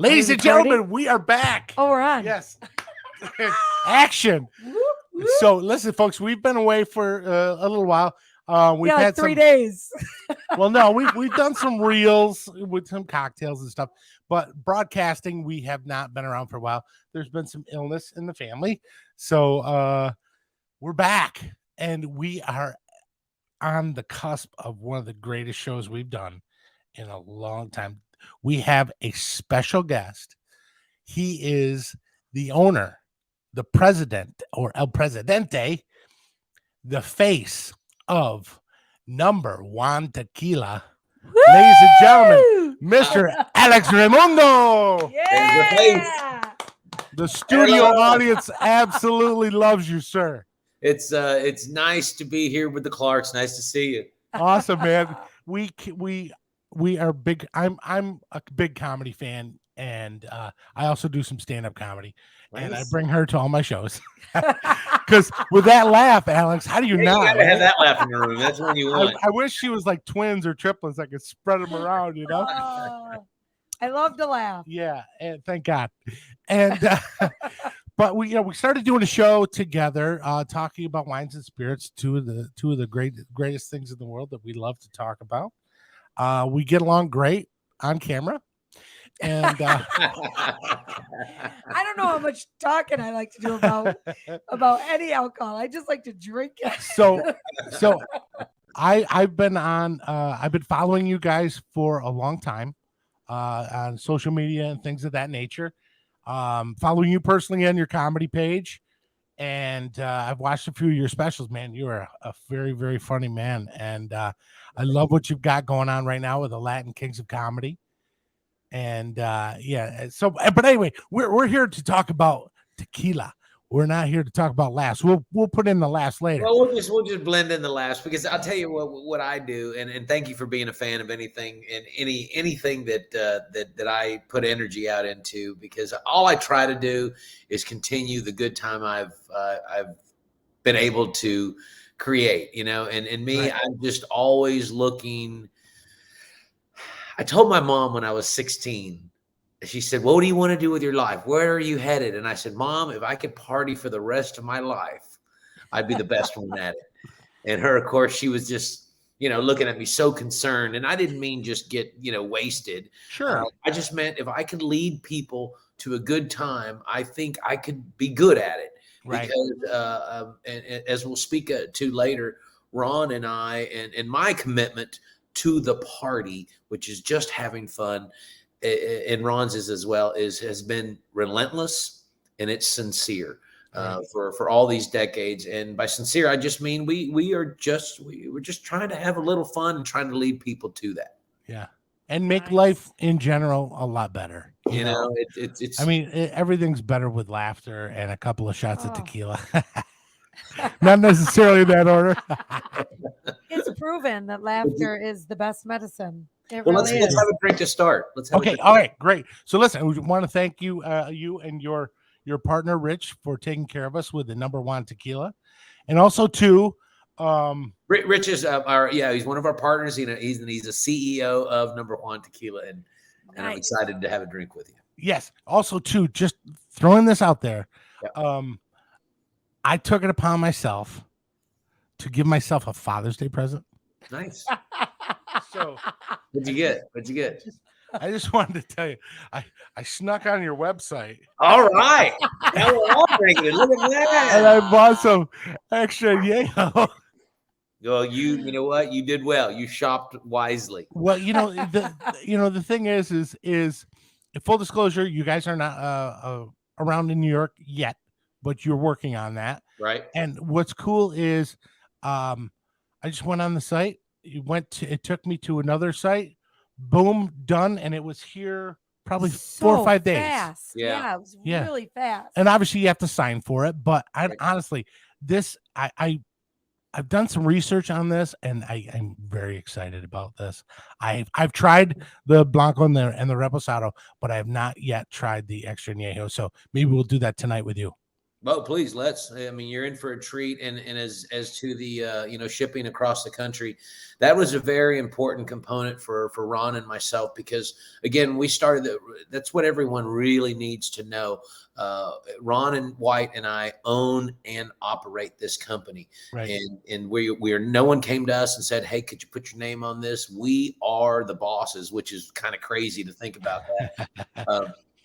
Ladies and gentlemen, we are back. Oh, we're on. Yes. Action. So listen, folks, we've been away for a little while. We've had 3 days. Well, no, we've done some reels with some cocktails and stuff, but broadcasting, we have not been around for a while. There's been some illness in the family. So we're back, and we are on the cusp of one of the greatest shows we've done in a long time. We have a special guest. He is the owner, the president, or El Presidente, the face of Juan Tequila. Woo! Ladies and gentlemen, Mr. Alex Reymundo. Yeah. The studio audience absolutely loves you, sir. It's nice to be here with the Clarks. Nice to see you. Awesome, man. We are big. I'm a big comedy fan, and I also do some stand-up comedy. Nice. And I bring her to all my shows. Because with that laugh, Alex, how do you not? You gotta have that laugh in the room. That's what you want. I wish she was like twins or triplets. I could spread them around, you know? I love to laugh. Yeah, and thank God. And but we started doing a show together, talking about wines and spirits, two of the greatest things in the world that we love to talk about. We get along great on camera. And I don't know how much talking I like to do about any alcohol. I just like to drink it. So I've been following you guys for a long time on social media and things of that nature. Following you personally on your comedy page, and I've watched a few of your specials. Man, you are a very, very funny man, and I love what you've got going on right now with the Latin Kings of Comedy. And but anyway, we're here to talk about tequila. We're not here to talk about laughs. We'll put in the laughs later. Well, we'll just blend in the laughs, because I'll tell you what I do, and thank you for being a fan of anything and anything that I put energy out into, because all I try to do is continue the good time I've been able to create, and me, right. I'm just always looking. I told my mom when I was 16, she said, "What do you want to do with your life? Where are you headed?" And I said, "Mom, if I could party for the rest of my life, I'd be the best one at it." And her, of course, she was just, looking at me so concerned. And I didn't mean just get, wasted. Sure. I just meant if I could lead people to a good time, I think I could be good at it. Right. Because, and as we'll speak to later, Ron and I, and my commitment to the party, which is just having fun, and Ron's is as well, has been relentless, and it's sincere for all these decades. And by sincere, I just mean we're just trying to have a little fun and trying to lead people to that. Yeah, and make life in general a lot better. You know, it's. I mean, everything's better with laughter and a couple of shots of tequila. Not necessarily in that order. It's proven that laughter is the best medicine. Let's have a drink to start. Okay, all right, great. So listen, we want to thank you, you and your partner Rich, for taking care of us with the #1 tequila, and also too, Rich is he's one of our partners. He's a CEO of #1 Tequila, and nice. I'm excited to have a drink with you. Yes. Also too, just throwing this out there. Yep. I took it upon myself to give myself a Father's Day present. Nice. So what'd you get? I just wanted to tell you, I snuck on your website. All right. Now we're all drinking it. Look at that. And I bought some extra Añejo. Well, you know what? You did well. You shopped wisely. Well, the thing is full disclosure, you guys are not around in New York yet, but you're working on that. Right. And what's cool is I just went on the site. It took me to another site. Boom, done. And it was here probably 4 or 5 days. Fast. Yeah, it was really fast. And obviously you have to sign for it. But honestly, this, I've done some research on this, and I'm very excited about this. I've tried the Blanco and the Reposado, but I have not yet tried the Extra Añejo. So maybe we'll do that tonight with you. Well, please let's. I mean, you're in for a treat, and as to the shipping across the country, that was a very important component for Ron and myself because again, we started. That's what everyone really needs to know. Ron and White and I own and operate this company, Right. and we are. No one came to us and said, "Hey, could you put your name on this?" We are the bosses, which is kind of crazy to think about that.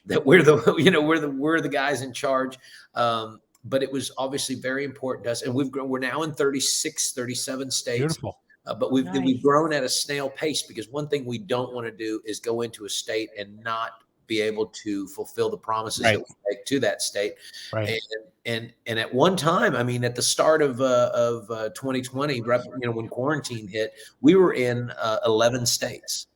That we're the guys in charge. But it was obviously very important to us, and we're now in 36, 37 states. Beautiful. But we've grown at a snail pace because one thing we don't want to do is go into a state and not be able to fulfill the promises that we make to that state. Right. And at one time, I mean, at the start of 2020, when quarantine hit, we were in 11 states.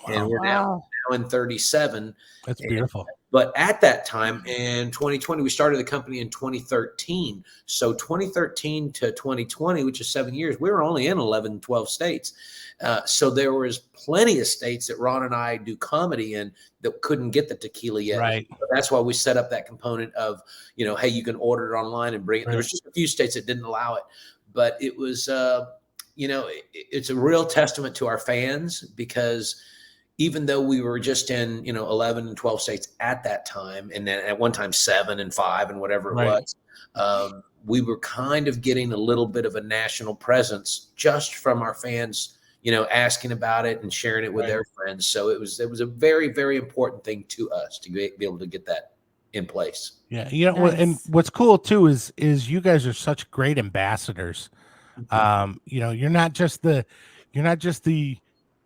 Wow. And we're now in 37. That's beautiful. But at that time in 2020, we started the company in 2013. So 2013 to 2020, which is 7 years, we were only in 11, 12 states. So there was plenty of states that Ron and I do comedy in that couldn't get the tequila yet. Right. So that's why we set up that component of, hey, you can order it online and bring it. Right. There was just a few states that didn't allow it. But it was, it's a real testament to our fans because even though we were just in, 11 and 12 states at that time, and then at one time 7 and 5 and whatever it was, we were kind of getting a little bit of a national presence just from our fans, asking about it and sharing it with their friends. So it was a very, very important thing to us to be able to get that in place. Yeah. And what's cool too is you guys are such great ambassadors. You're not just the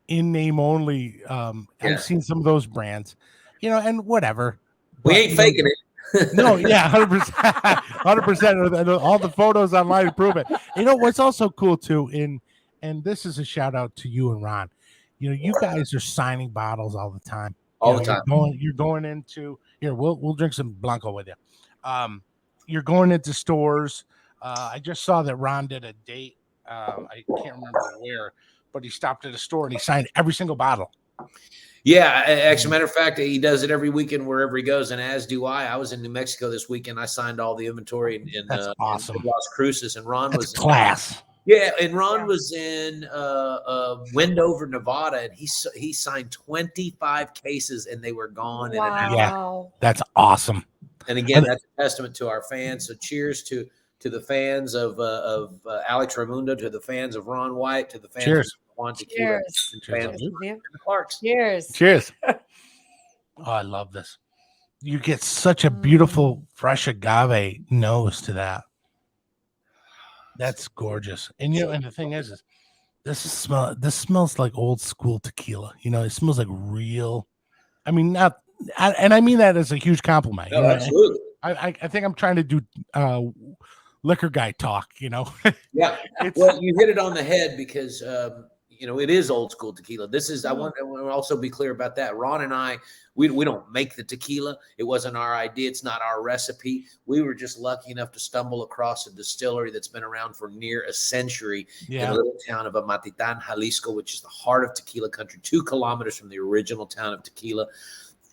in name only. I've seen some of those brands, and whatever. We ain't faking it. No, yeah, 100%. All the photos online prove it. What's also cool too, and this is a shout out to you and Ron. You guys are signing bottles all the time. All the time. You're going into here. We'll drink some Blanco with you. You're going into stores. I just saw that Ron did a date. I can't remember where, but he stopped at a store and he signed every single bottle. Yeah, as a matter of fact, he does it every weekend wherever he goes, and as do I. I was in New Mexico this weekend. I signed all the inventory in awesome. in Las Cruces, and Ron was class. Yeah, and Ron was in Wendover, Nevada, and he signed 25 cases, and they were gone in an hour. Yeah, that's awesome. And again, that's a testament to our fans. So cheers to the fans of Alex Reymundo, to the fans of Ron White, to the fans of Juan Tequila, Cheers. Clarks. Cheers. Oh, I love this. You get such a beautiful fresh agave nose to that. That's gorgeous. And and the thing is this smells like old school tequila. It smells like real. I mean, and I mean that as a huge compliment. No, absolutely. I think I'm trying to do liquor guy talk, Yeah. Well, you hit it on the head because it is old school tequila. This is I want to also be clear about that. Ron and I, we don't make the tequila. It wasn't our idea. It's not our recipe. We were just lucky enough to stumble across a distillery that's been around for near a century in a little town of Amatitan, Jalisco, which is the heart of tequila country, 2 kilometers from the original town of tequila.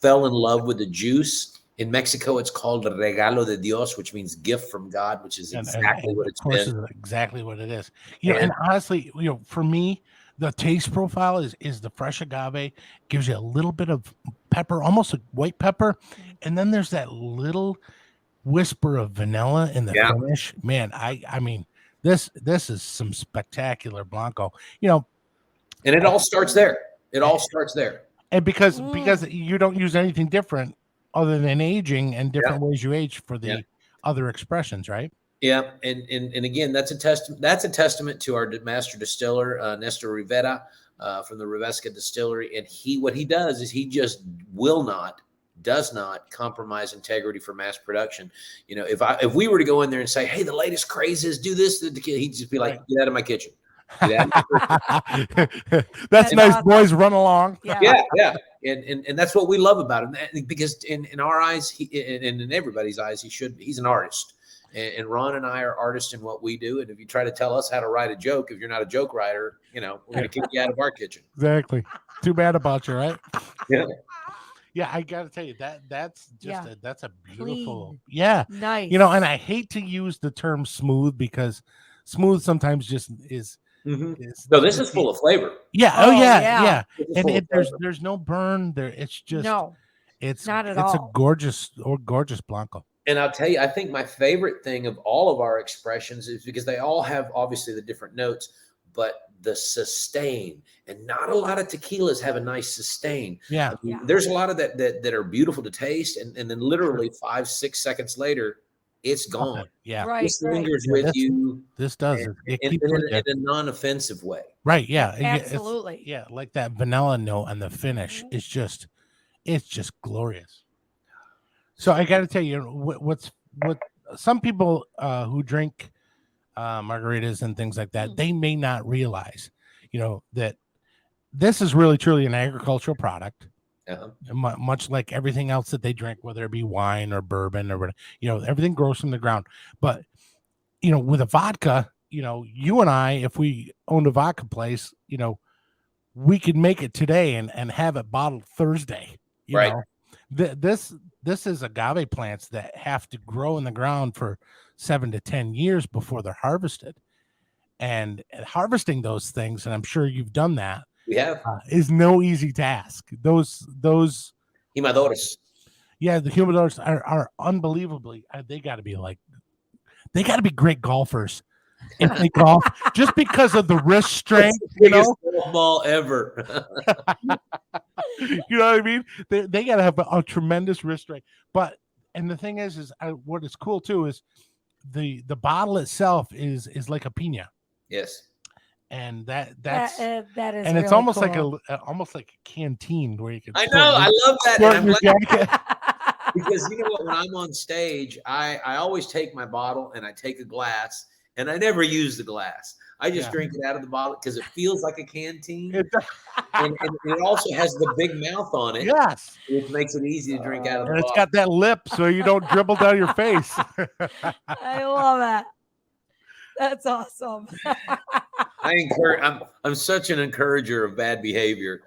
Fell in love with the juice. In Mexico, it's called regalo de Dios, which means gift from God, which is exactly what it's been. Exactly what it is. And honestly, for me, the taste profile is the fresh agave, gives you a little bit of pepper, almost like white pepper. And then there's that little whisper of vanilla in the finish. Man, I mean, this is some spectacular Blanco, And it all starts there. And because you don't use anything different other than aging and different ways you age for the other expressions, right? Yeah, and again, that's a testament to our master distiller, Nestor Rivera, from the Revesca Distillery. And what he does is he just does not compromise integrity for mass production. If we were to go in there and say, hey, the latest craze is do this, he'd just be like, get out of my kitchen. That's nice, awesome. Boys, run along. Yeah. And that's what we love about him, because in our eyes, and in everybody's eyes, he's an artist. And Ron and I are artists in what we do. And if you try to tell us how to write a joke, if you're not a joke writer, we're going to kick you out of our kitchen. Exactly. Too bad about you, right? Yeah. Yeah, I gotta tell you that's just Yeah. that's a beautiful. Clean. Yeah, Nice. and I hate to use the term smooth because smooth sometimes just is No, this is full of flavor. yeah. Oh, Oh yeah, yeah. yeah. This is And full of there's flavor. there's no burn there. It's just No, not at it's a all. gorgeous Blanco. And I'll tell you, I think my favorite thing of all of our expressions is because they all have obviously the different notes, but the sustain, and not a lot of tequilas have a nice sustain. Yeah. Yeah. There's a lot of that are beautiful to taste, and then literally 5-6 seconds later, it's gone. Yeah. Right. This Right. lingers Yeah, with you This does and, it and, keeps and with you. in a non-offensive way. Right. Yeah. Absolutely. Yeah, like that vanilla note on the finish. It's just glorious. So I got to tell you, what some people who drink margaritas and things like that, they may not realize, that this is really truly an agricultural product, Uh-huh. much like everything else that they drink, whether it be wine or bourbon or whatever. Everything grows from the ground. But with a vodka, you and I, if we owned a vodka place, we could make it today and have it bottled Thursday. Right. This is agave plants that have to grow in the ground for 7 to 10 years before they're harvested. And harvesting those things, and I'm sure you've done that, We have is no easy task. Those Himadores. yeah, the humidors are unbelievably. They got to be great golfers if they golf, just because of the wrist strength. Biggest ball ever. You know what I mean? They got to have a tremendous wrist strength. And the thing is what is cool too is the bottle itself is like a pina. Yes. And that's that is, and it's really almost cool. like a canteen where you can. I know. I love that. Throw And it I'm in your glad jacket. because you know what? When I'm on stage, I always take my bottle and I take a glass, and I never use the glass. I just drink it out of the bottle because it feels like a canteen, and it also has the big mouth on it, Yes, which makes it easy to drink out of the and it's bottle. got that lip so you don't dribble down your face. I love that. That's awesome. I'm such an encourager of bad behavior.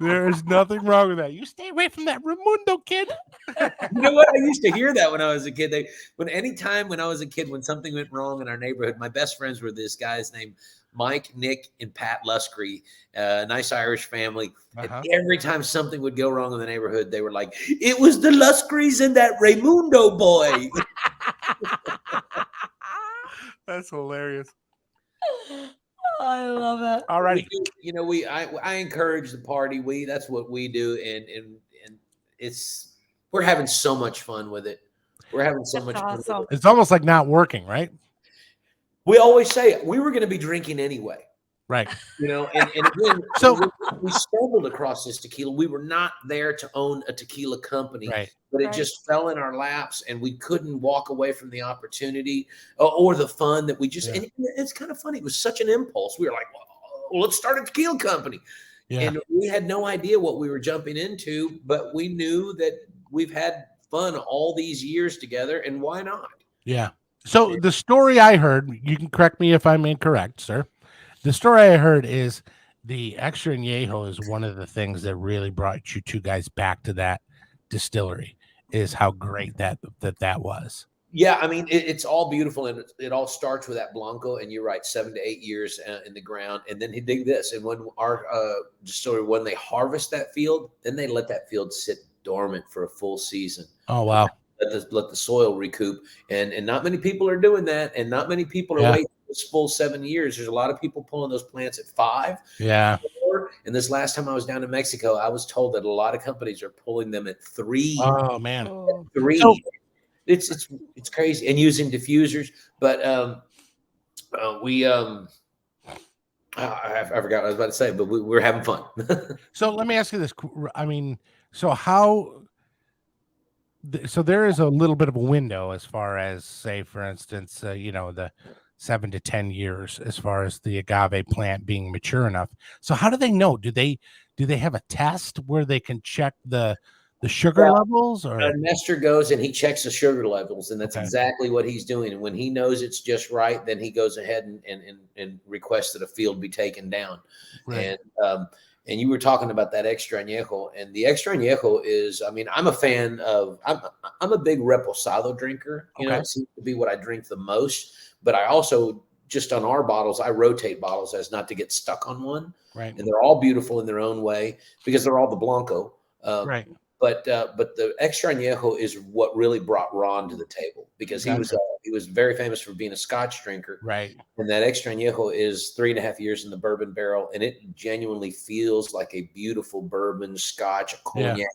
There's nothing wrong with that. You stay away from that Reymundo kid. You know what? I used to hear that when I was a kid. When I was a kid, when something went wrong in our neighborhood, my best friends were this guys named Mike, Nick, and Pat Luscree, a nice Irish family. And every time something would go wrong in the neighborhood, they were like, "It was the Luscrees and that Reymundo boy." That's hilarious. I love it. All right. I encourage the party. That's what we do, and we're having so much fun with it. We're having so much fun with it. It's almost like not working, right? We always say we were going to be drinking anyway. Right. And again, so we stumbled across this tequila. We were not there to own a tequila company, right. but it just fell in our laps, and we couldn't walk away from the opportunity or the fun that we just. And it's kind of funny. It was such an impulse. We were like, well, let's start a tequila company, and we had no idea what we were jumping into, but we knew that we've had fun all these years together, and why not? Yeah. So the story I heard, you can correct me if I'm incorrect, sir. The story I heard is the extra añejo is one of the things that really brought you two guys back to that distillery. Is how great that was. Yeah, I mean it's all beautiful, and it all starts with that Blanco. And you're right, 7 to 8 years in the ground, and then he dig this. And when our distillery, when they harvest that field, then they let that field sit dormant for a full season. Oh wow! Let the soil recoup, and not many people are doing that, and not many people are waiting this full 7 years. There's a lot of people pulling those plants at 5. Yeah. 4. And this last time I was down in Mexico, I was told that a lot of companies are pulling them at 3. Oh man, 3. So, it's crazy, and using diffusers, but I forgot what I was about to say, but we're having fun. So let me ask you this. I mean, so there is a little bit of a window as far as, say, for instance, the 7 to 10 years as far as the agave plant being mature enough. So how do they know? Do they have a test where they can check the sugar levels? Or Nestor goes and he checks the sugar levels, and that's exactly what he's doing. And when he knows it's just right, then he goes ahead and requests that a field be taken down. Right. And you were talking about that extra añejo, and the extra añejo is, I mean, I'm a fan of, I'm a big reposado drinker. You know, Okay. it seems to be what I drink the most. But I also, just on our bottles, I rotate bottles as not to get stuck on one. Right. And they're all beautiful in their own way because they're all the Blanco. Right. But the extra añejo is what really brought Ron to the table, because he was very famous for being a Scotch drinker. Right. And that extra añejo is 3.5 years in the bourbon barrel, and it genuinely feels like a beautiful bourbon, Scotch, a cognac.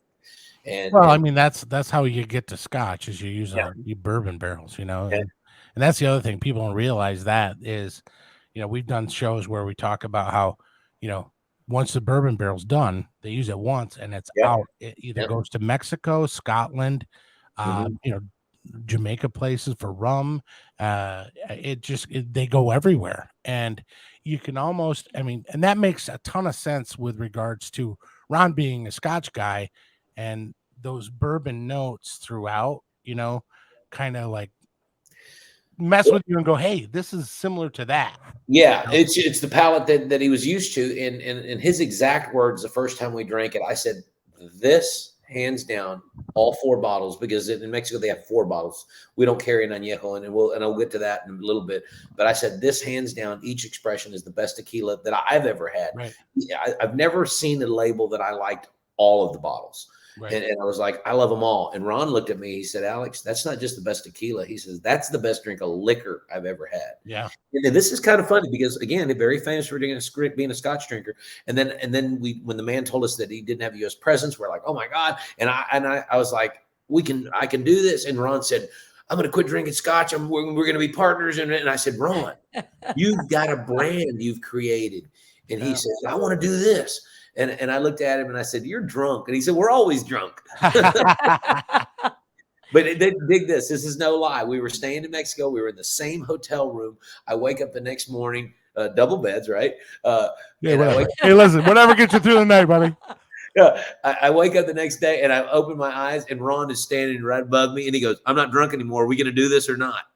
And well, I mean, that's how you get to Scotch, is you use your bourbon barrels, you know. Yeah. And that's the other thing, people don't realize, that is, you know, we've done shows where we talk about how, you know, once the bourbon barrel's done, they use it once and it's out. It either goes to Mexico, Scotland, you know, Jamaica places for rum. They go everywhere, and you can almost, I mean, and that makes a ton of sense with regards to Ron being a Scotch guy, and those bourbon notes throughout, you know, kind of like mess with you and go, hey, this is similar to that. Yeah, it's the palate that he was used to. And in his exact words, the first time we drank it, I said, this, hands down, all 4 bottles, because in Mexico they have 4 bottles. We don't carry an añejo, and I'll get to that in a little bit. But I said, this, hands down, each expression is the best tequila that I've ever had. Right. I've never seen a label that I liked all of the bottles. Right. And I was like, I love them all. And Ron looked at me. He said, Alex, that's not just the best tequila. He says, that's the best drink of liquor I've ever had. Yeah. And this is kind of funny because, again, they're very famous for being a Scotch drinker. And then when the man told us that he didn't have a U.S. presence, we're like, oh my God. And I was like, I can do this. And Ron said, I'm going to quit drinking Scotch. We're going to be partners. And I said, Ron, you've got a brand you've created. And he says, I want to do this. And I looked at him and I said, you're drunk. And he said, we're always drunk. But dig this. This is no lie. We were staying in Mexico. We were in the same hotel room. I wake up the next morning, double beds, right? Hey, listen, whatever gets you through the night, buddy. I wake up the next day and I open my eyes and Ron is standing right above me and he goes, I'm not drunk anymore. Are we going to do this or not?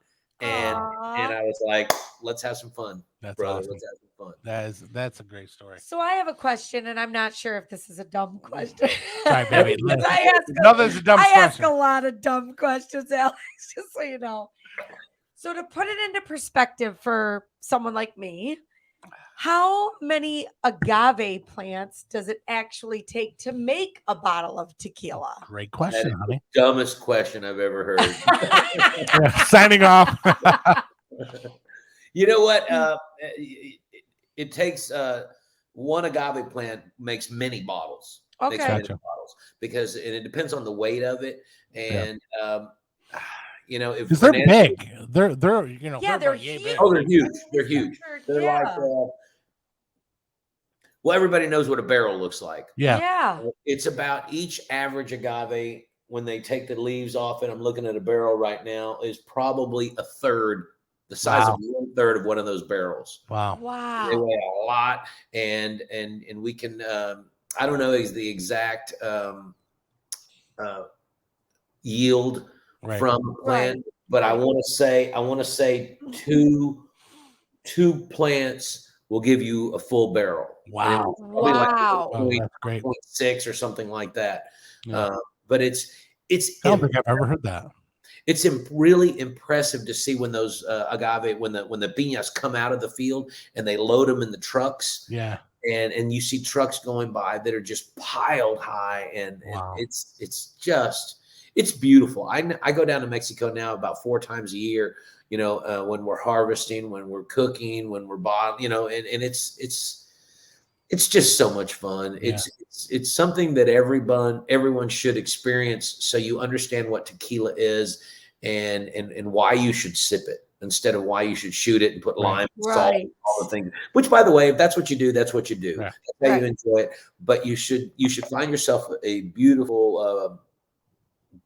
And I was like, let's have some fun. That's brother. awesome. Let's have some fun. That's a great story. So I have a question, and I'm not sure if this is a dumb question. Sorry, baby. I a dumb ask question. a lot of dumb questions, Alex, just so you know. So to put it into perspective for someone like me, how many agave plants does it actually take to make a bottle of tequila? Great question, honey. Dumbest question I've ever heard. Yeah, signing off. You know what? It takes one agave plant makes many bottles. Okay. Makes many Gotcha. bottles because it depends on the weight of it, and you know, if Because they're big, they're you know, Yeah, they're huge. huge. Oh, they're huge. They're huge. They're like well, everybody knows what a barrel looks like. Yeah. It's about each average agave when they take the leaves off, and I'm looking at a barrel right now, is probably a third the size of 1/3 of one of those barrels. Wow. They weigh a lot, and we can I don't know is the exact yield from the plant, but I want to say two plants will give you a full barrel. Wow. Like that's great. 0.6 or something like that. Yeah. But it's I don't think I've ever heard that. It's really impressive to see when those agave, when the piñas come out of the field and they load them in the trucks. Yeah. And you see trucks going by that are just piled high, and it's beautiful. I go down to Mexico now about 4 times a year. You know, when we're harvesting, when we're cooking, when we're bottling. You know, and it's just so much fun. Yeah. It's something that everyone should experience, so you understand what tequila is and why you should sip it instead of why you should shoot it and put lime, salt, all the things. Which, by the way, if that's what you do, that's what you do. Right. That's how you enjoy it. But you should find yourself a beautiful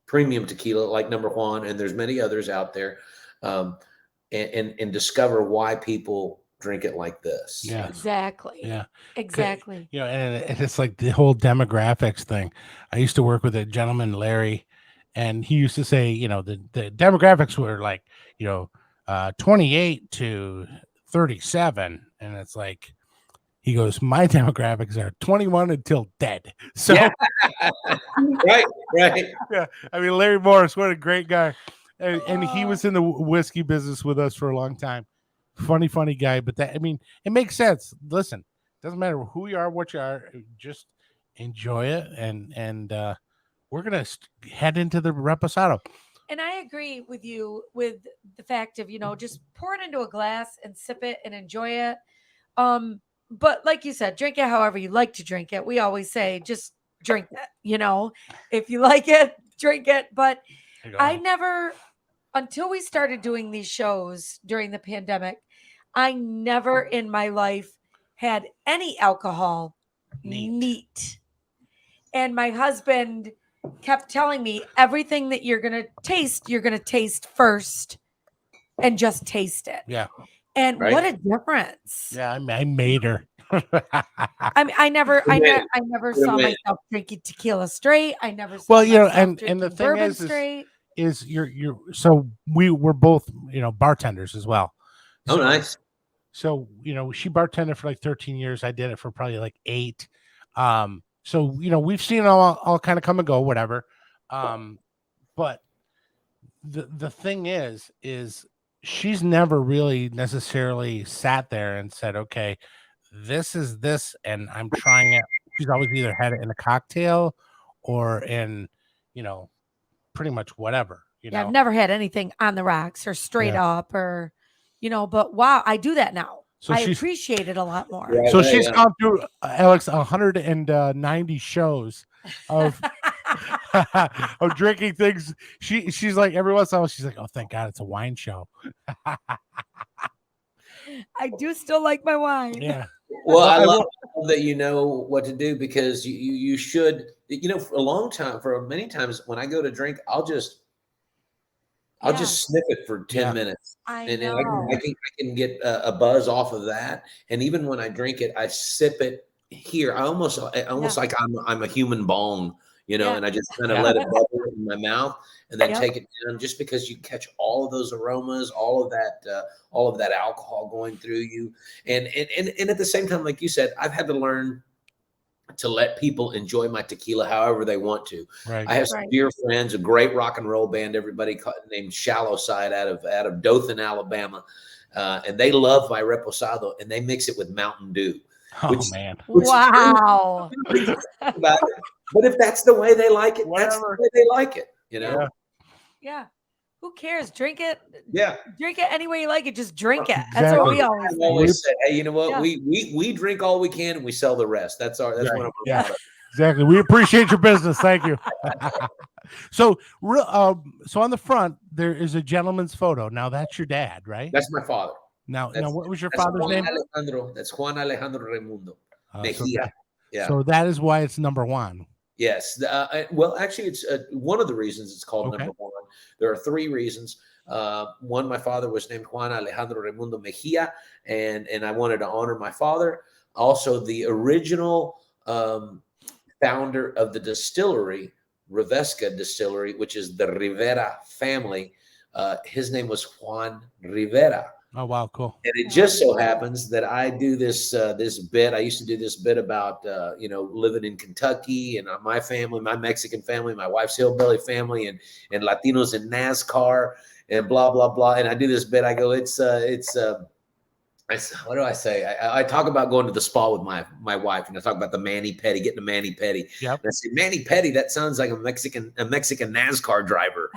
premium tequila like Number Juan, and there's many others out there, and discover why people drink it like this. Yeah. Exactly. Yeah. Exactly. You know, and it's like the whole demographics thing. I used to work with a gentleman, Larry, and he used to say, you know, the demographics were like, you know, 28 to 37. And it's like, He goes, my demographics are 21 until dead. So Yeah. right. yeah, I mean, Larry Morris, what a great guy. And he was in the whiskey business with us for a long time. Funny guy. But that, I mean, it makes sense. Listen, doesn't matter who you are, what you are, just enjoy it. And we're going to head into the reposado. And I agree with you with the fact of, just pour it into a glass and sip it and enjoy it. But like you said, drink it however you like to drink it. We always say just drink it, if you like it, drink it. But I never, until we started doing these shows during the pandemic, I never in my life had any alcohol neat. And my husband kept telling me everything that you're going to taste first and just taste it. Yeah. And what a difference. Yeah, I made her. I mean, I never saw myself drinking tequila straight. I never saw and the thing is you're so we were both, bartenders as well. So, nice. So, she bartended for like 13 years. I did it for probably like 8. So, we've seen it all kind of come and go, whatever. But the thing is she's never really necessarily sat there and said, okay, this is this, and I'm trying it. She's always either had it in a cocktail or in, pretty much whatever. I've never had anything on the rocks or straight up or, but wow, I do that now. So I appreciate it a lot more. Right, so she's gone through, Alex, 190 shows of of drinking things. She's like, every once in a while, she's like, oh, thank God it's a wine show. I do still like my wine. Yeah. Well, I love that you know what to do, because you should, for many times when I go to drink, I'll just sniff it for 10 minutes. I can get a buzz off of that. And even when I drink it, I sip it here. I almost like I'm a human bong, and I just kind of let it bubble in my mouth and then take it down, just because you catch all of those aromas, all of that alcohol going through you. And at the same time, like you said, I've had to learn to let people enjoy my tequila however they want to. Right. I have some dear friends, a great rock and roll band, everybody named Shallow Side out of Dothan, Alabama. And they love my reposado, and they mix it with Mountain Dew. Man. Wow. But if that's the way they like it, that's the way they like it, Yeah. Who cares? Drink it. Yeah. Drink it any way you like it. Just drink it. That's what we always say. Hey, you know what? Yeah. We drink all we can and we sell the rest. That's one of our products. Exactly. We appreciate your business. Thank you. So on the front there is a gentleman's photo. Now that's your dad, right? That's my father. Now what was your father's name? That's Juan Alejandro Reymundo. So that is why it's number 1. Yes. Well, actually, it's one of the reasons it's called number 1. There are 3 reasons. One, my father was named Juan Alejandro Reymundo Mejia, and I wanted to honor my father. Also, the original founder of the distillery, Revesca Distillery, which is the Rivera family, his name was Juan Rivera. Oh, wow, cool. And it just so happens that I do this bit. I used to do this bit about, living in Kentucky and my family, my Mexican family, my wife's hillbilly family, and Latinos in NASCAR and blah, blah, blah. And I do this bit. I go, what do I say? I talk about going to the spa with my wife, and I talk about the mani-pedi, getting a mani-pedi. Yep. And I say, mani-pedi, that sounds like a Mexican NASCAR driver.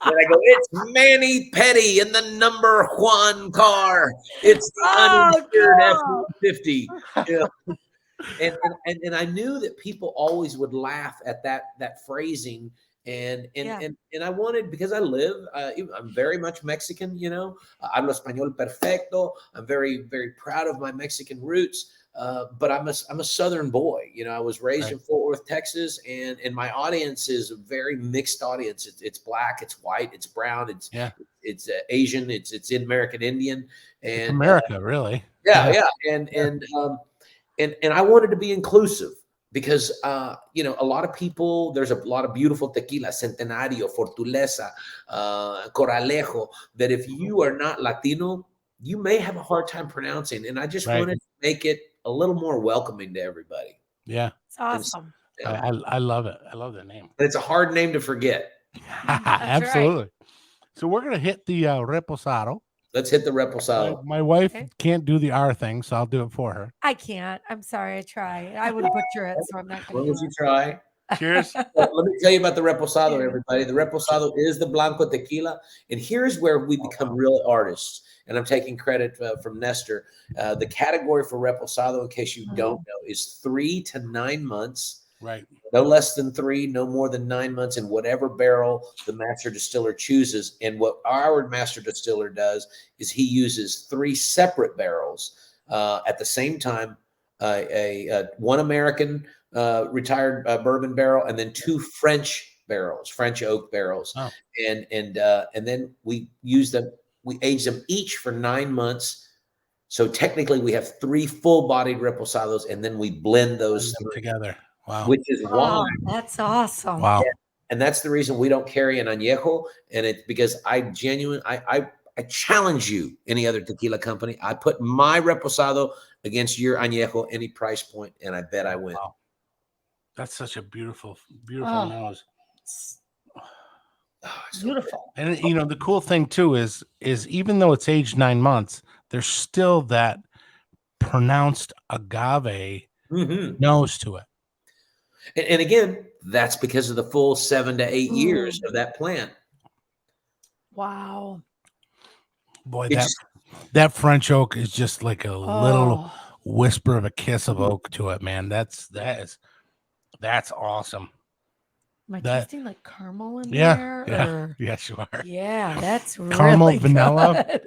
And I go, it's mani-pedi in the number 1 car. It's the uninsured F-150. And I knew that people always would laugh at that phrasing. And I wanted, because I live, I'm very much Mexican, hablo español perfecto. I'm very, very proud of my Mexican roots. But I'm a Southern boy. I was raised in Fort Worth, Texas, and my audience is a very mixed audience. It's black, it's white, it's brown, it's Asian, it's American Indian, and it's America, really. Yeah. And I wanted to be inclusive, because a lot of people, there's a lot of beautiful tequila, Centenario, Fortaleza, Coralejo, that if you are not Latino, you may have a hard time pronouncing. And I just wanted to make it a little more welcoming to everybody. Yeah. It's awesome. Yeah. I love it. I love the name. And it's a hard name to forget. Absolutely. So we're gonna hit the reposado. Let's hit the reposado. My wife Okay. can't do the R thing, so I'll do it for her. I can't. I'm sorry. I try. I would butcher it, so I'm not Why going don't to you do try? Cheers. Let me tell you about the reposado, everybody. The reposado is the Blanco tequila, and here's where we become real artists. And I'm taking credit from Nestor. The category for reposado, in case you don't know, is 3 to 9 months. Right. No less than 3, no more than 9 months in whatever barrel the master distiller chooses. And what our master distiller does is he uses 3 separate barrels at the same time, one American retired bourbon barrel, and then 2 French barrels, French oak barrels. Oh. And then we use them, we age them each for 9 months. So technically we have 3 full-bodied reposados, and then we blend those together. Wow. which is why. Oh, that's awesome. Wow. And that's the reason we don't carry an añejo. And it's because I challenge you, any other tequila company. I put my reposado against your añejo, any price point, and I bet I win. Wow. That's such a beautiful Oh. nose. Oh, it's so Beautiful. And you know, the cool thing too is even though it's aged 9 months, there's still that pronounced agave good. Mhm. nose to it. And again, that's because of the full 7 to 8 years of that plant. Wow. Boy, It's- that French oak is just like a little Oh, whisper of a kiss of oak to it, man. That's awesome. am I that- tasting like caramel in Yeah, there? yeah. or- Yes, you are. Yeah, that's Caramel, really vanilla. good.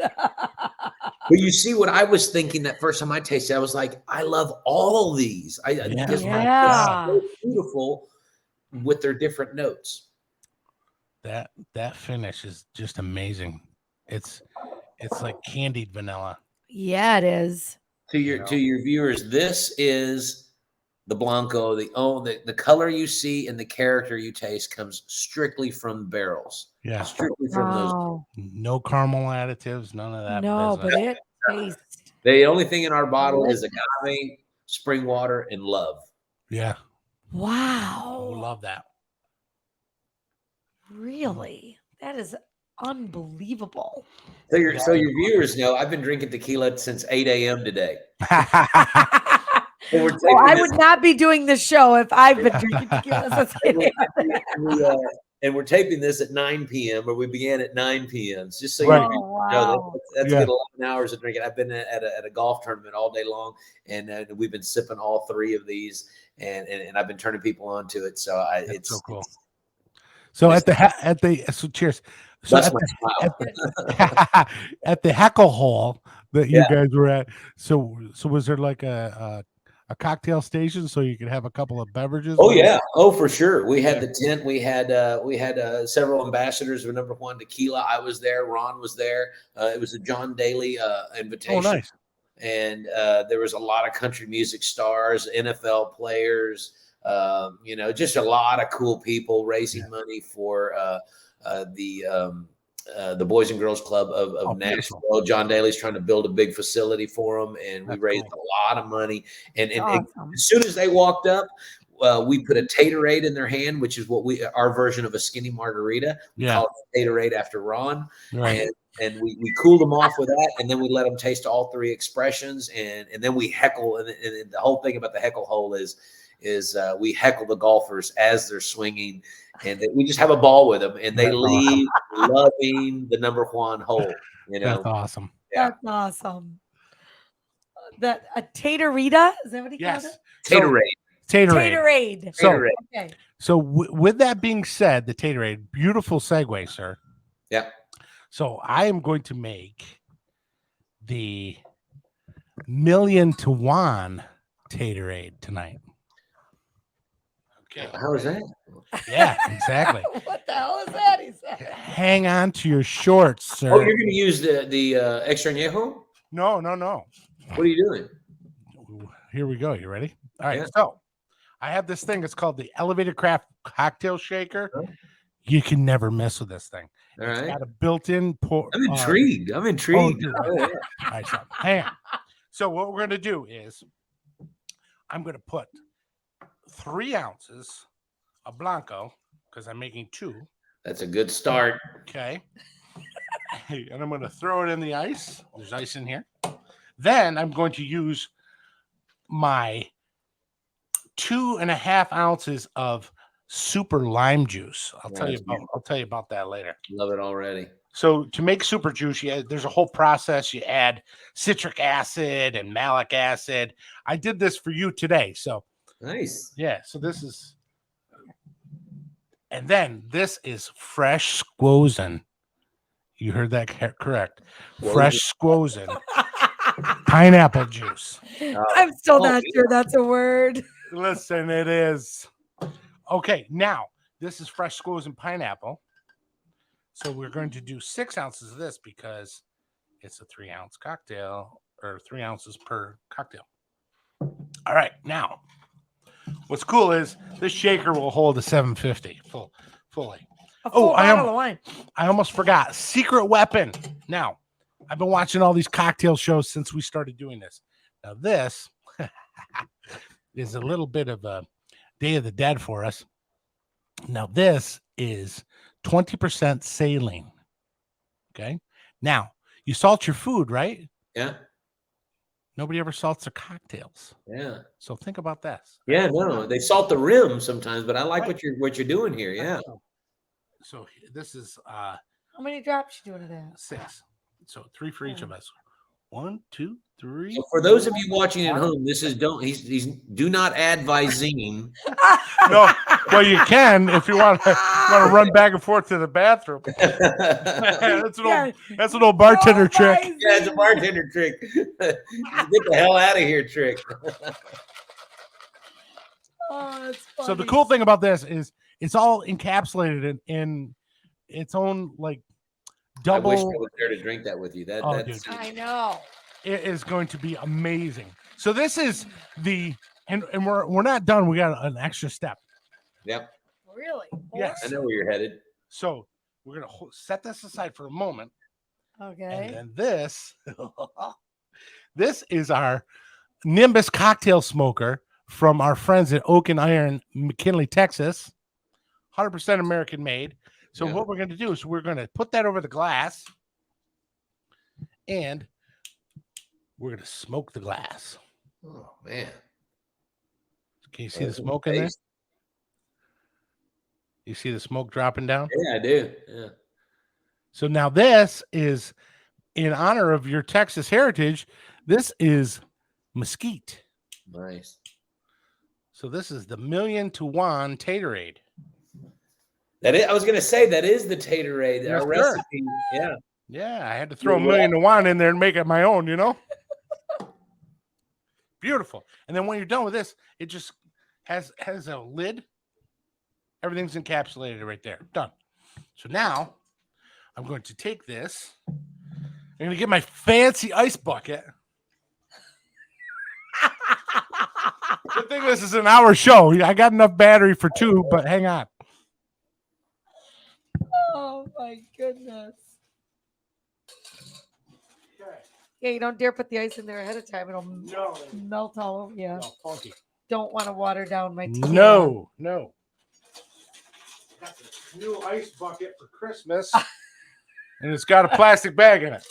But you see what I was thinking that first time I tasted it, I was like, I love all these. Yeah. Because Yeah. they're so beautiful with their different notes. That finish is just amazing. It's like candied vanilla. Yeah, it is. To your viewers, this is the Blanco. The color you see and the character you taste comes strictly from barrels. Yeah. Strictly from those. Wow. No caramel additives, none of that. No, but business. it tastes. The only thing in our bottle is delicious. agave, spring water, and love. Yeah. I Wow. love that. Really? That is unbelievable. So your viewers know I've been drinking tequila since 8 a.m. today. And we're Well, taping I this- would not be doing this show if I've been drinking tequila since 8 a.m. and we're taping this at 9 p.m. or we began at 9 p.m. Just so Right. you Oh, know, wow. that's Yeah. a good 11 hours of drinking. I've been at a golf tournament all day long, and we've been sipping all 3 of these, and I've been turning people on to it. So it's so cool. So so cheers. So That's at my smile. the, at the heckle hole that you Yeah. guys were at, so was there like a cocktail station so you could have a couple of beverages? Oh with it? yeah, oh for sure. We had Yeah. the tent. We had several ambassadors of number Juan Tequila. I was there. Ron was there. It was a John Daly invitation. Oh, nice. And there was a lot of country music stars, NFL players, just a lot of cool people raising money for the Boys and Girls Club of beautiful. Nashville. John Daly's trying to build a big facility for them, and we That's raised cool. a lot of money. And Awesome. as soon as they walked up, we put a Tater-Ade in their hand, which is our version of a skinny margarita. We Yeah. call it Tater-Ade after Ron. Right. And we cooled them off with that, and then we let them taste all 3 expressions, and then we heckle. And the whole thing about the heckle hole is we heckle the golfers as they're swinging, and we just have a ball with them, and they That's leave loving the number Juan hole. That's awesome. Yeah. That's awesome. That a taterita? Is that what he called Yes. it? Tater-Ade. Tater-Ade. Taterade. So, Tater-Ade. Okay. so with that being said, the Tater-Ade, beautiful segue, sir. Yeah. So I am going to make the 1,000,000 Tater-Ade tonight. Okay. How is that? Yeah, exactly. What the hell is that? He said. Hang on to your shorts, sir. Oh, you're going to use the extra añejo? No. What are you doing? Here we go. You ready? All right. Yeah. So I have this thing. It's called the Elevated Craft Cocktail Shaker. Huh? You can never mess with this thing. All It's right. got a built-in pour. I'm intrigued. I'm intrigued. dude. Oh, yeah. All right, so hang on. So what we're going to do is I'm going to put 3 ounces of Blanco because I'm making 2. That's a good start. Okay. And I'm going to throw it in the ice. There's ice in here. Then I'm going to use my 2.5 ounces of super lime juice. I'll tell you about that later. Love it already. So to make super juice, there's a whole process. You add citric acid and malic acid. I did this for you today. So nice. Yeah. So this is, and then this is fresh Squozen. You heard that correct. Fresh Squozen pineapple juice. I'm still not sure that's a word. Listen, it is. Okay, now this is fresh Squozen pineapple. So we're going to do 6 ounces of this because it's a 3-ounce cocktail, or 3 ounces per cocktail. All right, now what's cool is this shaker will hold a 750 fully. A full bottle of wine. I almost forgot. Secret weapon. Now, I've been watching all these cocktail shows since we started doing this. Now, this is a little bit of a Day of the Dead for us. Now, this is 20% saline. Okay. Now, you salt your food, right? Yeah. Nobody ever salts their cocktails. Yeah. So think about this. Yeah, no, they salt the rim sometimes, but I like what you're doing here. Yeah. So this is how many drops you doing of that? 6. So 3 for each of us. 1, 2, 3. So for those of you watching at home, this is he's do not add Visine. No, well you can if you want to run back and forth to the bathroom. That's an old bartender trick. Yeah, it's a bartender trick. Get the hell out of here trick. Oh, that's funny. So the cool thing about this is it's all encapsulated in its own like double. I wish I was there to drink that with you. That's dude. I know. It is going to be amazing. So this is and we're not done. We got an extra step. Yep. Really? Yes. I know where you're headed. So we're gonna set this aside for a moment. Okay. And then this is our Nimbus cocktail smoker from our friends at Oak and Iron, McKinley, Texas. 100% American made. So what we're going to do is we're going to put that over the glass and we're going to smoke the glass. Oh, man. Can you see the smoke in there? You see the smoke dropping down? Yeah, I do. Yeah. So now this is in honor of your Texas heritage. This is mesquite. Nice. So this is the $1,000,000 to Juan Tater-Ade. I was going to say that is the Tater-Ade. Yes, our recipe. Yeah. Yeah, I had to throw $1,000,000 to Juan in there and make it my own, you know? Beautiful. And then when you're done with this, it just has a lid. Everything's encapsulated right there. Done. So now I'm going to take this. I'm going to get my fancy ice bucket. Good thing this is an hour show. I got enough battery for 2, but hang on. Oh my goodness. Okay. Yeah, you don't dare put the ice in there ahead of time. It'll melt all over you. No, funky. Don't want to water down my tequila. No. Got this new ice bucket for Christmas. And it's got a plastic bag in it.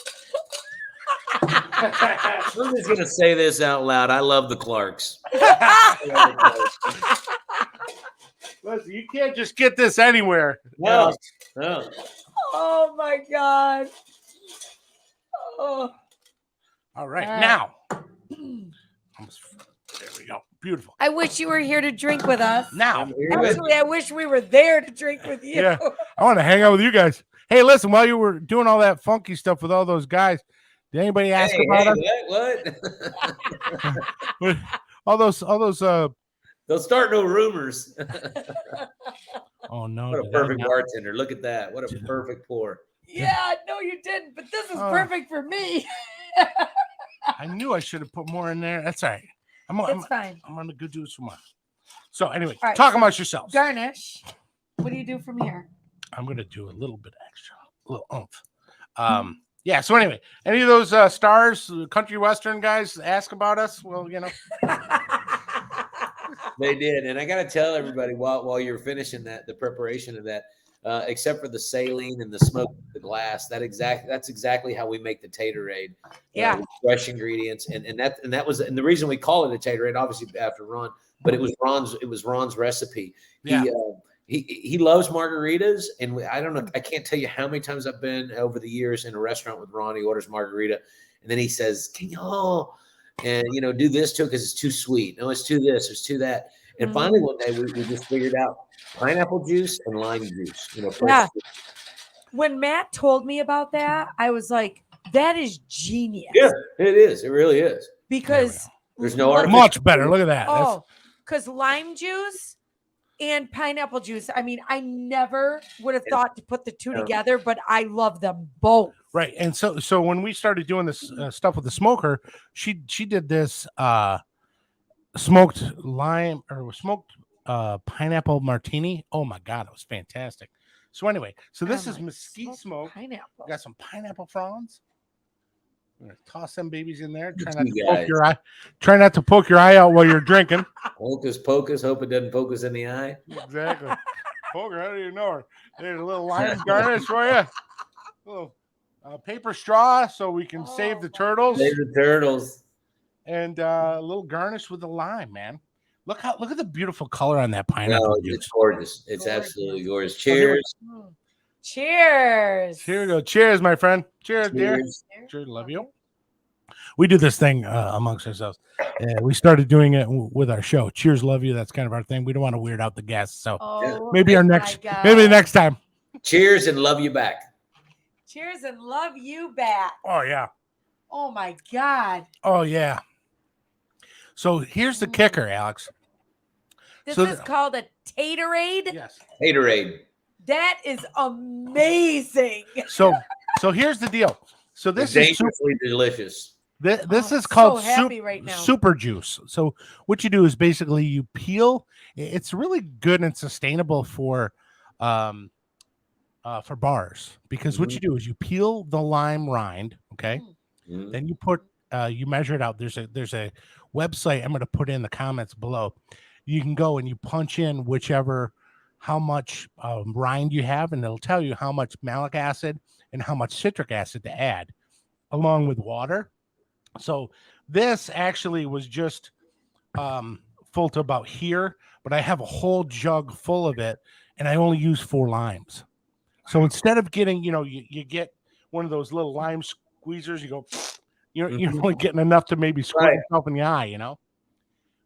I'm just going to say this out loud. I love the Clarks. Listen, you can't just get this anywhere. No. Oh my God. Oh. All right. Now. There we go. Beautiful. I wish you were here to drink with us. Now. Actually, I wish we were there to drink with you. Yeah. I want to hang out with you guys. Hey, listen, while you were doing all that funky stuff with all those guys, did anybody ask about us? What? all those They'll start no rumors. Oh no. What a perfect bartender. Look at that. What a perfect pour. Yeah, no, you didn't, but this is perfect for me. I knew I should have put more in there. That's all right. It's fine. I'm gonna go do some more. So anyway, right, talk about yourselves. Garnish. What do you do from here? I'm gonna do a little bit extra, a little oomph. Yeah. So anyway, any of those stars, country western guys, ask about us. Well, They did, and I got to tell everybody while you're finishing the preparation of that, except for the saline and the smoke of the glass, that's exactly how we make the Tater-Ade. Yeah. With fresh ingredients, and that was the reason we call it a Tater-Ade, obviously after Ron, but it was Ron's recipe. Yeah. He loves margaritas, and I don't know, I can't tell you how many times I've been over the years in a restaurant with Ron. He orders margarita, and then he says, "Can y'all and do this too because it's too sweet? No, it's too this, it's too that." And finally one day we just figured out pineapple juice and lime juice. Yeah. When Matt told me about that, I was like, "That is genius." Yeah, it is. It really is. Because there's no artificial much better. Look at that. Oh, because lime juice and pineapple juice. I mean, I never would have thought to put the two together, but I love them both. Right. And so when we started doing this stuff with the smoker, she did this smoked lime or smoked pineapple martini. Oh my God, it was fantastic. So anyway, this is mesquite smoke. Pineapple. Got some pineapple fronds. I'm gonna toss them babies in there. Try not to poke your eye out while you're drinking. Hocus pocus, hope it doesn't poke us in the eye. Exactly. Poker, how do you know her? There's a little lime garnish for you. A little paper straw so we can save the turtles. Save the turtles. And a little garnish with the lime, man. Look at the beautiful color on that pineapple. It's gorgeous. It's absolutely gorgeous. Cheers. Cheers. Here we go. Cheers, my friend. Cheers, dear. Cheers. Love you. We do this thing amongst ourselves. We started doing it with our show. Cheers, love you. That's kind of our thing. We don't want to weird out the guests. So maybe next time. Cheers and love you back. Cheers and love you back. Oh, yeah. Oh, my God. Oh, yeah. So here's the kicker, Alex. This is called a Tater-Ade? Yes. Tater-Ade. That is amazing. So here's the deal. So this is dangerously delicious. This is called right super juice. So what you do is basically you peel. It's really good and sustainable for bars because what you do is you peel the lime rind. Okay. Then you put you measure it out. There's a website I'm going to put in the comments below. You can go and you punch in how much rind you have, and it'll tell you how much malic acid and how much citric acid to add along with water. So this actually was just full to about here, but I have a whole jug full of it and I only use 4 limes. So instead of getting, you get one of those little lime squeezers, you go, you're only getting enough to maybe squirt yourself in the eye,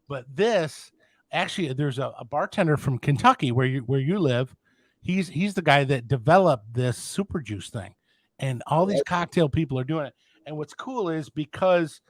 But this actually, there's a bartender from Kentucky where you live. He's the guy that developed this super juice thing, and all these cocktail people are doing it. And what's cool is because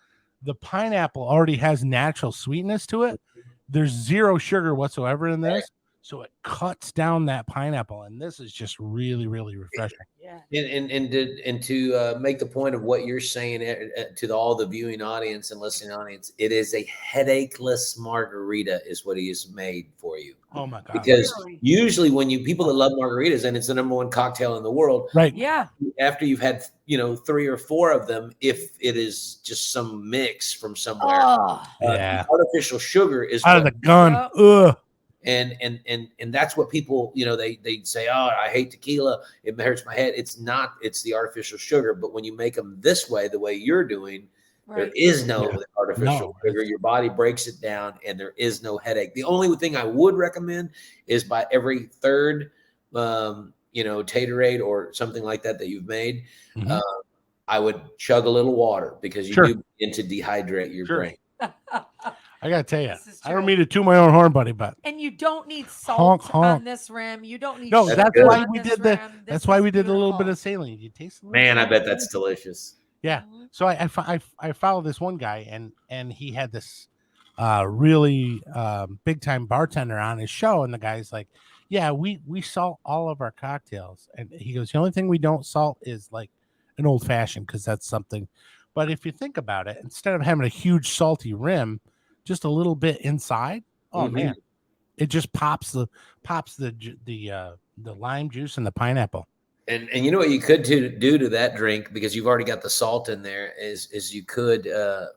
the pineapple already has natural sweetness to it, there's 0 sugar whatsoever in this. So it cuts down that pineapple, and this is just really, really refreshing. Yeah. And to make the point of what you're saying to all the viewing audience and listening audience, it is a headacheless margarita, is what he has made for you. Oh my God! Because usually when people that love margaritas, and it's the #1 cocktail in the world, right? Yeah. After you've had 3 or 4 of them, if it is just some mix from somewhere, artificial sugar is out of the gun. Ugh. And that's what people, they say, oh, I hate tequila, it hurts my head. It's not, it's the artificial sugar. But when you make them this way, the way you're doing, there is no artificial sugar. Your body breaks it down and there is no headache. The only thing I would recommend is by every third Tater-Ade or something like that you've made, I would chug a little water because you do begin to dehydrate your brain. I gotta tell you, I don't mean to toot my own horn, buddy, but and you don't need salt on this rim. You don't need that's why we did that's why we did a little bit of saline. You taste man, I bet that's delicious. Yeah. So I follow this one guy and he had this really big time bartender on his show, and the guy's like, yeah, we salt all of our cocktails, and he goes, the only thing we don't salt is like an old fashioned, because that's something. But if you think about it, instead of having a huge salty rim, just a little bit inside, man, it just pops the lime juice and the pineapple. And you know what you could do to that drink, because you've already got the salt in there, is you could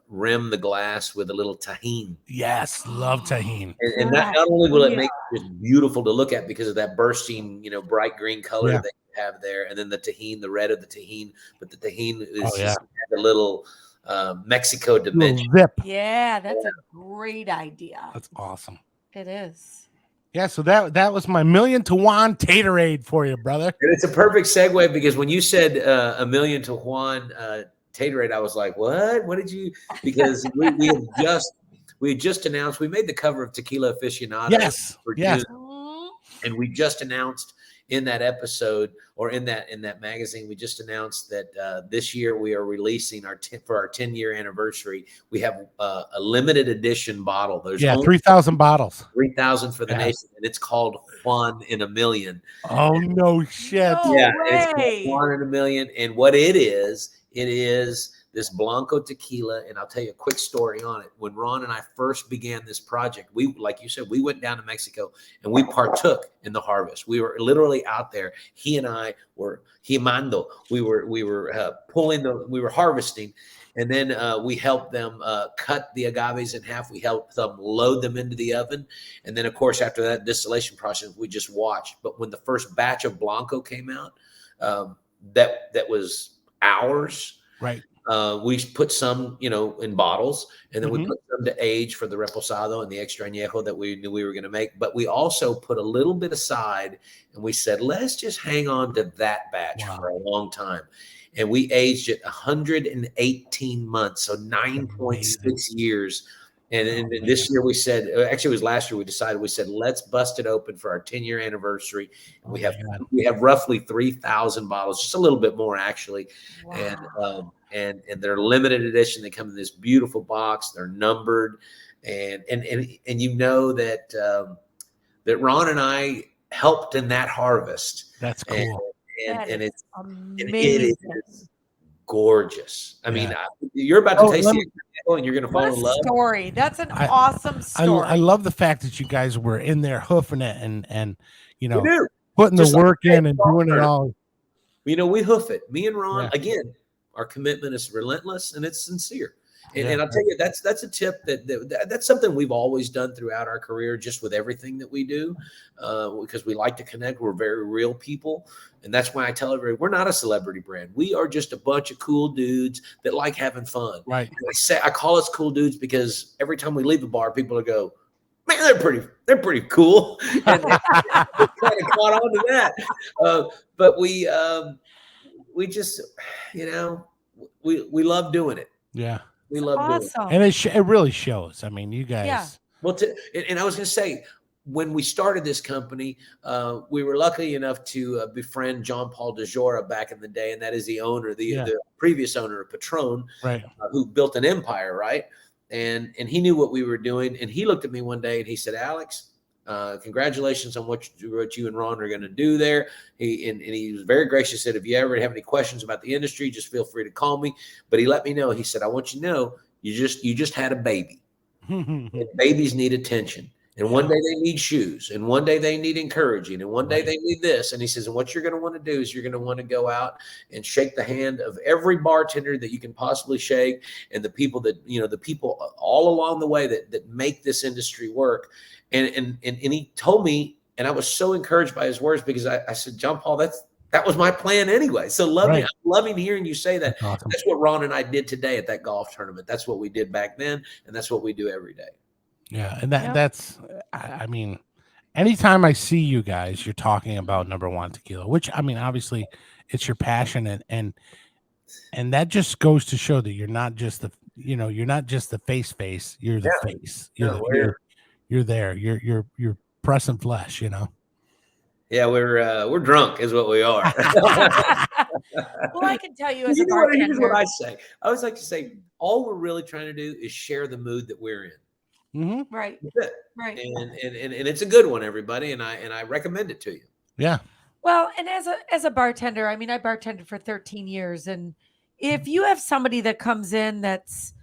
rim the glass with a little tahini. Yes, love tahini. And not only will it make it just beautiful to look at because of that bursting, bright green color that you have there, and then the tahini, the red of the tahini, but the tahini is just a little Mexico dimension. Yeah, that's a great idea. That's awesome. It is. Yeah, so that was my $1 million to Juan Tater-Ade for you, brother. And it's a perfect segue, because when you said $1 million to Juan Tater-Ade, I was like, what? What did you? Because we had just announced, we made the cover of Tequila Aficionado. Yes. And we just announced in that episode, or in that magazine, we just announced that this year we are releasing for our 10-year anniversary. We have a limited edition bottle. There's 3,000 bottles. 3,000 for the nation, and it's called Juan in a Million. Oh no shit! It's called Juan in a Million, and what it is this Blanco tequila. And I'll tell you a quick story on it. When Ron and I first began this project, like you said, we went down to Mexico and we partook in the harvest. We were literally out there. He and I were himando. We were we were harvesting. And then we helped them cut the agaves in half. We helped them load them into the oven. And then, of course, after that distillation process, we just watched. But when the first batch of Blanco came out, that was ours. Right. We put some, in bottles, and then we put some to age for the reposado and the extra añejo that we knew we were going to make. But we also put a little bit aside, and we said, let's just hang on to that batch for a long time. And we aged it 118 months, so 9.6 years. And this year we said, actually it was last year, we said, let's bust it open for our 10-year anniversary. We have roughly 3,000 bottles, just a little bit more actually. Wow. And they're limited edition. They come in this beautiful box. They're numbered. And that Ron and I helped in that harvest. That's cool. And it's amazing. It is gorgeous. I mean, you're about to taste it, and you're going to fall in love. Story. That's an awesome story. I love the fact that you guys were in there hoofing it and putting the work in and doing it all. We hoof it. Me and Ron, again, our commitment is relentless and it's sincere. And I'll tell you, that's a tip that's something we've always done throughout our career, just with everything that we do, because we like to connect. We're very real people. And that's why I tell everybody, we're not a celebrity brand. We are just a bunch of cool dudes that like having fun. Right. And I call us cool dudes because every time we leave a bar, people will go, man, they're pretty cool. And they kind of caught on to that. But we just, we love doing it. Yeah. We love doing it. And it really shows. I mean, you guys. Yeah. Well, and I was going to say, when we started this company, we were lucky enough to befriend John Paul DeJora back in the day, and that is the owner, the previous owner of Patron, right, who built an empire, right? And he knew what we were doing, and he looked at me one day and he said, "Alex, congratulations on what you and Ron are going to do there." He was very gracious. Said, "If you ever have any questions about the industry, just feel free to call me." But he let me know. He said, "I want you to know you just had a baby. And babies need attention. And one day they need shoes, and one day they need encouraging, and one day they need this." And he says, and what you're going to want to do is you're going to want to go out and shake the hand of every bartender that you can possibly shake, and the people that, the people all along the way that make this industry work. And he told me, and I was so encouraged by his words, because I said, "John Paul, that was my plan anyway." So I'm loving hearing you say that. Awesome. That's what Ron and I did today at that golf tournament. That's what we did back then, and that's what we do every day. Yeah, and that's, I mean, anytime I see you guys, you're talking about number one tequila, which, I mean, obviously it's your passion, and that just goes to show that you're not just the, you're not just the face, you're the face. You're there. You're pressing flesh, Yeah, we're drunk is what we are. Well, I can tell you as a bartender. Here's what I say. I always like to say, all we're really trying to do is share the mood that we're in. Mm-hmm. Right. Right. And it's a good one, everybody. And I recommend it to you. Yeah. Well, and as a bartender, I mean, I bartended for 13 years. And if you have somebody that comes in that's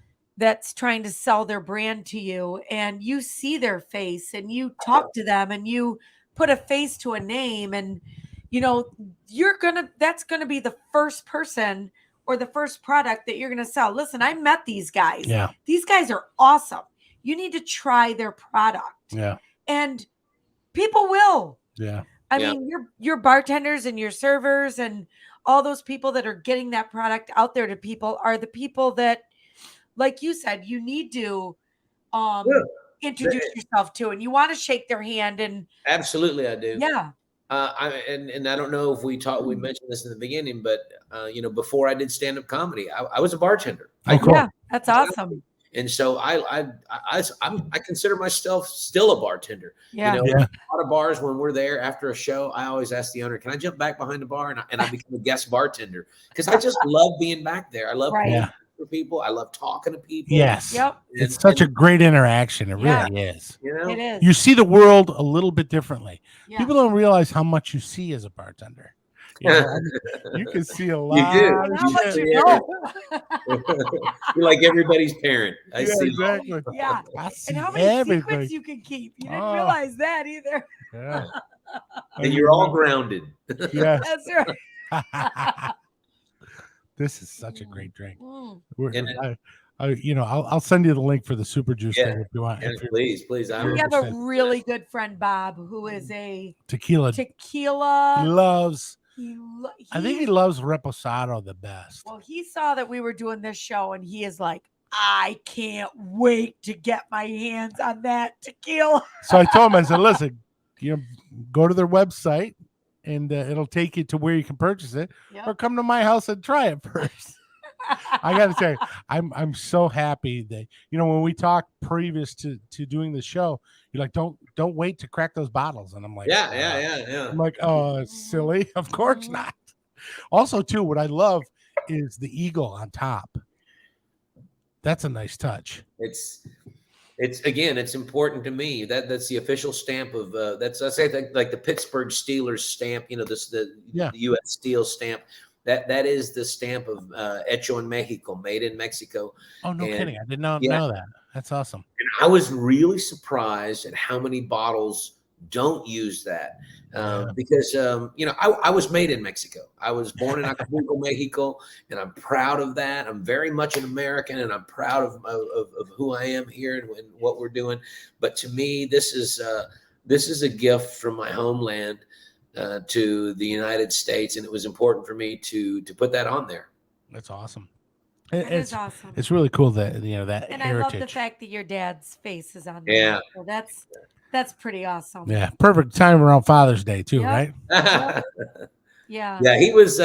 trying to sell their brand to you, and you see their face and you talk to them and you put a face to a name, and that's gonna be the first person or the first product that you're gonna sell. Listen, I met these guys. Yeah. These guys are awesome. You need to try their product. Yeah. And people will. Yeah. I mean, your bartenders and your servers and all those people that are getting that product out there to people are the people that, like you said, you need to introduce yourself to, and you want to shake their hand. And Absolutely, I do. yeah. And I don't know if we mentioned this in the beginning, but before I did stand-up comedy, I was a bartender. Oh, cool. Yeah, that's awesome. And so I consider myself still a bartender. Yeah. A lot of bars, when we're there after a show, I always ask the owner, "Can I jump back behind the bar?" And I become a guest bartender because I just love being back there. I love playing for people. I love talking to people. Yes. Yep. It's such a great interaction. It really is. It is. You see the world a little bit differently. Yeah. People don't realize how much you see as a bartender. You can see a lot. You do. And how much you know. You're like everybody's parent. I see. Exactly. Yeah. I see And how many everything. secrets you can keep. You didn't realize that either. Yeah. And you're all grounded. Yes. That's right. This is such a great drink. And I'll send you the link for the super juice thing if you want. Please. We have a really good friend, Bob, who is a tequila. He loves. I think he loves reposado the best. Well, he saw that we were doing this show, and he is like, I can't wait to get my hands on that tequila. So I told him, I said, listen, go to their website, and it'll take you to where you can purchase it, or come to my house and try it first. I got to tell you, I'm so happy that when we talked previous to doing the show, you're like, don't wait to crack those bottles, and I'm like, yeah. I'm like, oh, it's silly, of course not. Also, too, what I love is the eagle on top. That's a nice touch. It's important to me. That's the official stamp of that's, I say, like the Pittsburgh Steelers stamp. The U.S. Steel stamp. That is the stamp of Hecho en Mexico, made in Mexico. Oh, no kidding! I did not know that. That's awesome. And I was really surprised at how many bottles don't use that because I was made in Mexico. I was born in Acapulco, Mexico, and I'm proud of that. I'm very much an American, and I'm proud of who I am here and what we're doing. But to me, this is a gift from my homeland to the United States, and it was important for me to put that on there. That's awesome. It's awesome. It's really cool that that and heritage. I love the fact that your dad's face is on there. Yeah, so that's pretty awesome. Yeah, perfect time around Father's Day too, right? Yeah. Yeah, he was.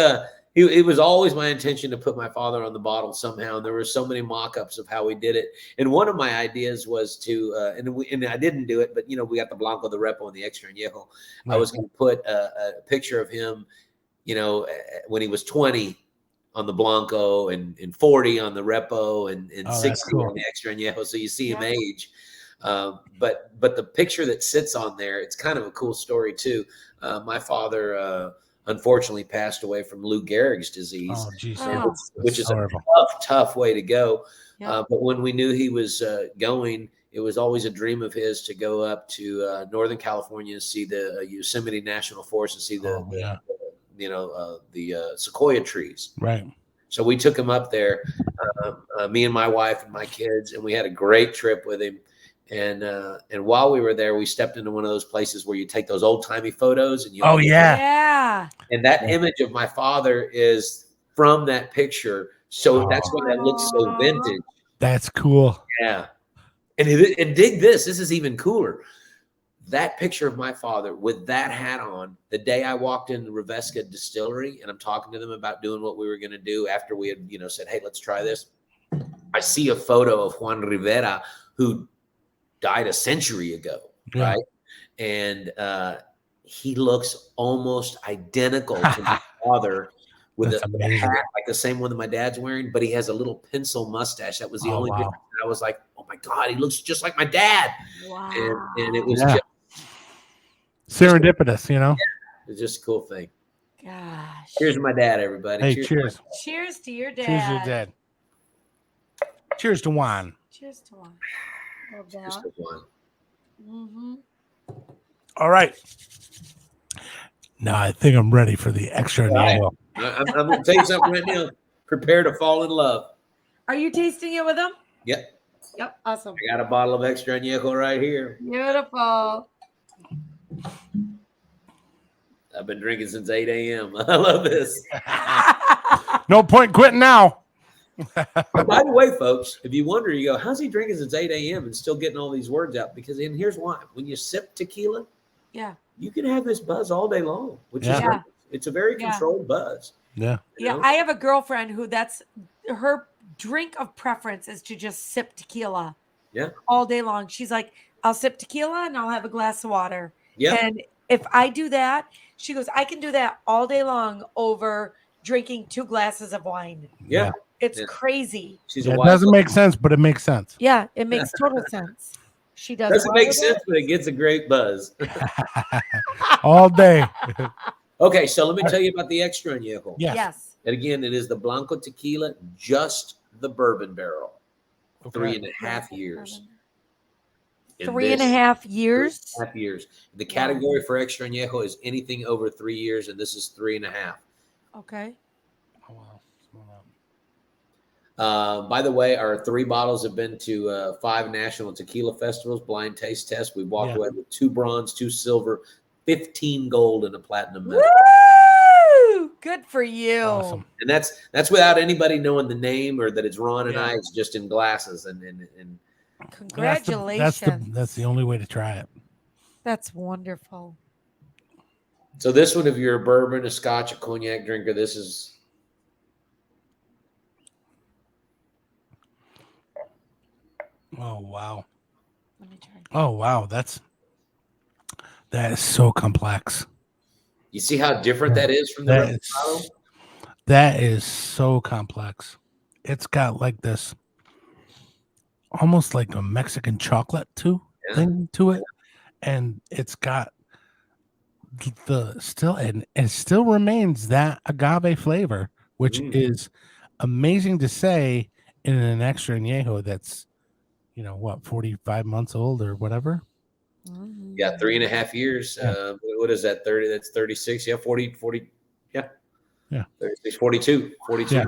It was always my intention to put my father on the bottle somehow. And there were so many mock-ups of how we did it. And one of my ideas was to, and I didn't do it, but we got the Blanco, the Repo, and the Extra Añejo. Right. I was going to put a picture of him, when he was 20 on the Blanco and 40 on the Repo and 60 on the Extra Añejo. So you see him age. But the picture that sits on there, it's kind of a cool story too. My father, unfortunately passed away from Lou Gehrig's disease, which is a tough way to go. But when we knew he was going, it was always a dream of his to go up to Northern California and see the Yosemite National Forest and see the sequoia trees. Right. So we took him up there, me and my wife and my kids, and we had a great trip with him. And while we were there, we stepped into one of those places where you take those old timey photos, and and that image of my father is from that picture, so that's why that looks so vintage. That's cool. Yeah, and dig this. This is even cooler. That picture of my father with that hat on, the day I walked into Revesca Distillery, and I'm talking to them about doing what we were going to do after we had said, hey, let's try this. I see a photo of Juan Rivera, who died a century ago, right? And he looks almost identical to my father with a hat, like the same one that my dad's wearing, but he has a little pencil mustache. That was the only difference. I was like, oh my God, he looks just like my dad. Wow. And it was just serendipitous, it's just a cool thing. Gosh. Cheers to my dad, everybody. Hey, cheers. Cheers to your dad. Cheers to your dad. Cheers to Juan. Cheers to Juan. Cheers to Juan. Mm-hmm. All right. No, I think I'm ready for the extra All right. añejo. I'm going to tell you something right now. Prepare to fall in love. Are you tasting it with them? Yep. Yep. Awesome. I got a bottle of extra añejo right here. Beautiful. I've been drinking since 8 a.m. I love this. No point quitting now. By the way, folks, if you wonder, you go, how's he drinking since 8 a.m. and still getting all these words out? Because, and here's why. When you sip tequila, Yeah. you can have this buzz all day long, which Yeah. is Yeah. nice. It's a very controlled buzz. Yeah. you Yeah. know? I have a girlfriend who that's her drink of preference is to just sip tequila. Yeah. All day long. She's like, I'll sip tequila and I'll have a glass of water. Yeah. And if I do that, she goes, I can do that all day long over drinking 2 glasses of wine. Yeah. It's Yeah. crazy. She's Yeah, a it wild doesn't make sense, but it makes sense. Yeah, it makes total sense. She does. Doesn't well make with sense, it. but it gets a great buzz. All day. Okay, so let me tell you about the extra añejo. Yes. Yes. And again, it is the Blanco tequila, just the bourbon barrel. Okay. 3.5 years. In 3.5 this, years. 3.5 years. The category for extra añejo is anything over 3 years, and this is 3.5. Okay. Oh, wow. By the way, our 3 bottles have been to 5 national tequila festivals, blind taste tests. We've walked away with 2 bronze, 2 silver, 15 gold, and a platinum medal. Woo! Good for you. Awesome. And that's without anybody knowing the name or that it's Ron and Yeah. I. It's just in glasses. And Congratulations. That's the only way to try it. That's wonderful. so this one, if you're a bourbon, a scotch, a cognac drinker, this is Oh wow. Let me try. Oh wow. That is so complex. you see how different that is from the That Reposado? is, that is so complex. It's got like this almost like a Mexican chocolate thing to it. And it's got the still and it still remains that agave flavor, which is amazing to say in an extra añejo that's 45 months old or whatever. Yeah, 3.5 years. Yeah. What is that? 30? That's 36. Yeah, 40. Yeah. Yeah. 36, 42. 42. Yeah.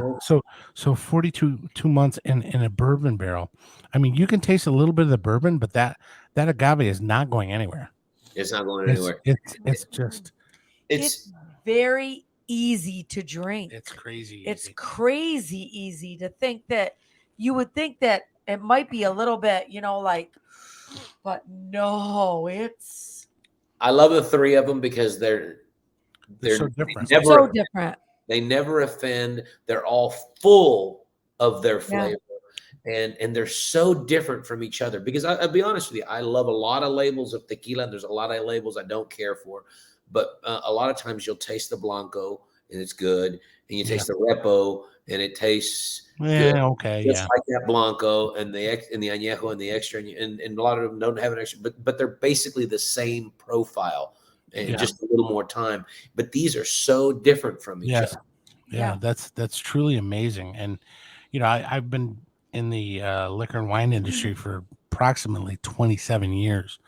So 42 months in a bourbon barrel. I mean, you can taste a little bit of the bourbon, but that agave is not going anywhere. It's not going anywhere. It's just It's very easy to drink. it's crazy. It's easy. crazy easy to think that you would think that it might be a little bit, but no, it's I love the 3 of them because they're so different. so different. They never offend. They're all full of their flavor. And they're so different from each other because I'll be honest with you, I love a lot of labels of tequila. And there's a lot of labels I don't care for, but a lot of times you'll taste the Blanco and it's good, and you taste the Repo and it tastes good, Okay, just like that Blanco and the añejo and the extra, and a lot of them don't have an extra, but they're basically the same profile and just a little more time. But these are so different from each other. Yeah, that's truly amazing. And I've been in the liquor and wine industry for approximately 27 years.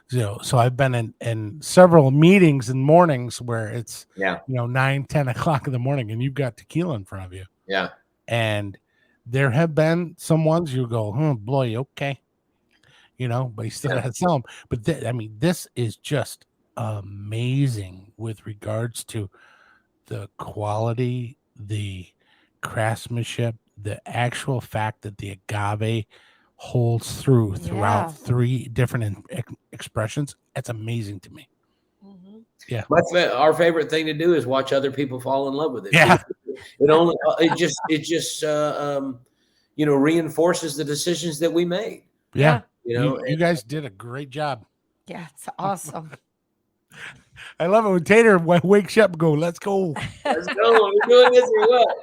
So I've been in several meetings and mornings where it's 9-10 o'clock in the morning and you've got tequila in front of you. Yeah. And there have been some ones you go, boy, okay. But you still gotta sell them. But this is just amazing with regards to the quality, the craftsmanship, the actual fact that the agave holds throughout 3 different expressions. It's amazing to me. Yeah. Our favorite thing to do is watch other people fall in love with it. Yeah. It just reinforces the decisions that we made. Yeah. You guys did a great job. Yeah, it's awesome. I love it when Tater wakes up and go, let's go. Let's go. Are we doing this or what?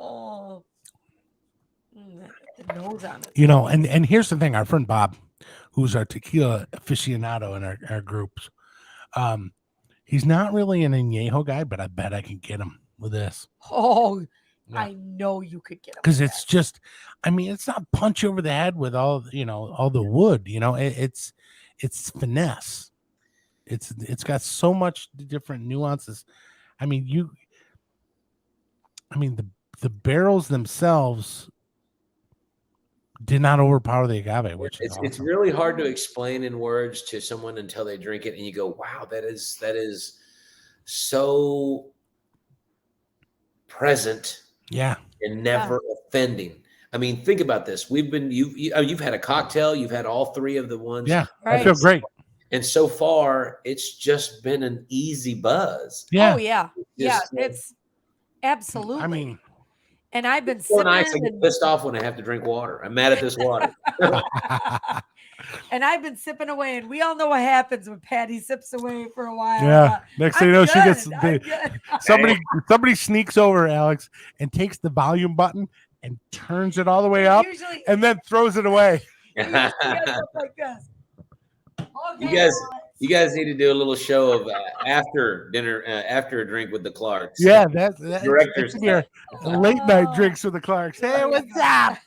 Oh, the nose on it. And here's the thing, our friend Bob, who's our tequila aficionado in our groups, he's not really an añejo guy, but I bet I can get him with this. Oh, I know you could get him because it's just, it's not punch over the head with all the wood. It's finesse. It's got so much different nuances. I mean, the barrels themselves did not overpower the agave, which is It's awesome. really hard to explain in words to someone until they drink it, and you go, "Wow, that is so present Yeah. and never offending." I mean, think about this. You've had a cocktail, you've had all three of the ones. Yeah. I Right. feel great. And so far, it's just been an easy buzz. Yeah. Oh yeah. Just, It's absolutely. I mean, and I've been so sipping nice. I get pissed off when I have to drink water. I'm mad at this water. and I've been sipping away, and we all know what happens when Patty sips away for a while. yeah. Next thing you know, she gets I'm good. somebody sneaks over, Alex, and takes the volume button and turns it all the way up, Usually, and then throws it away. he gets up like this. Okay, You guys need to do a little show of after dinner, after a drink with the Clarks. Yeah, that's Director's your late night drinks with the Clarks. Hey, what's up?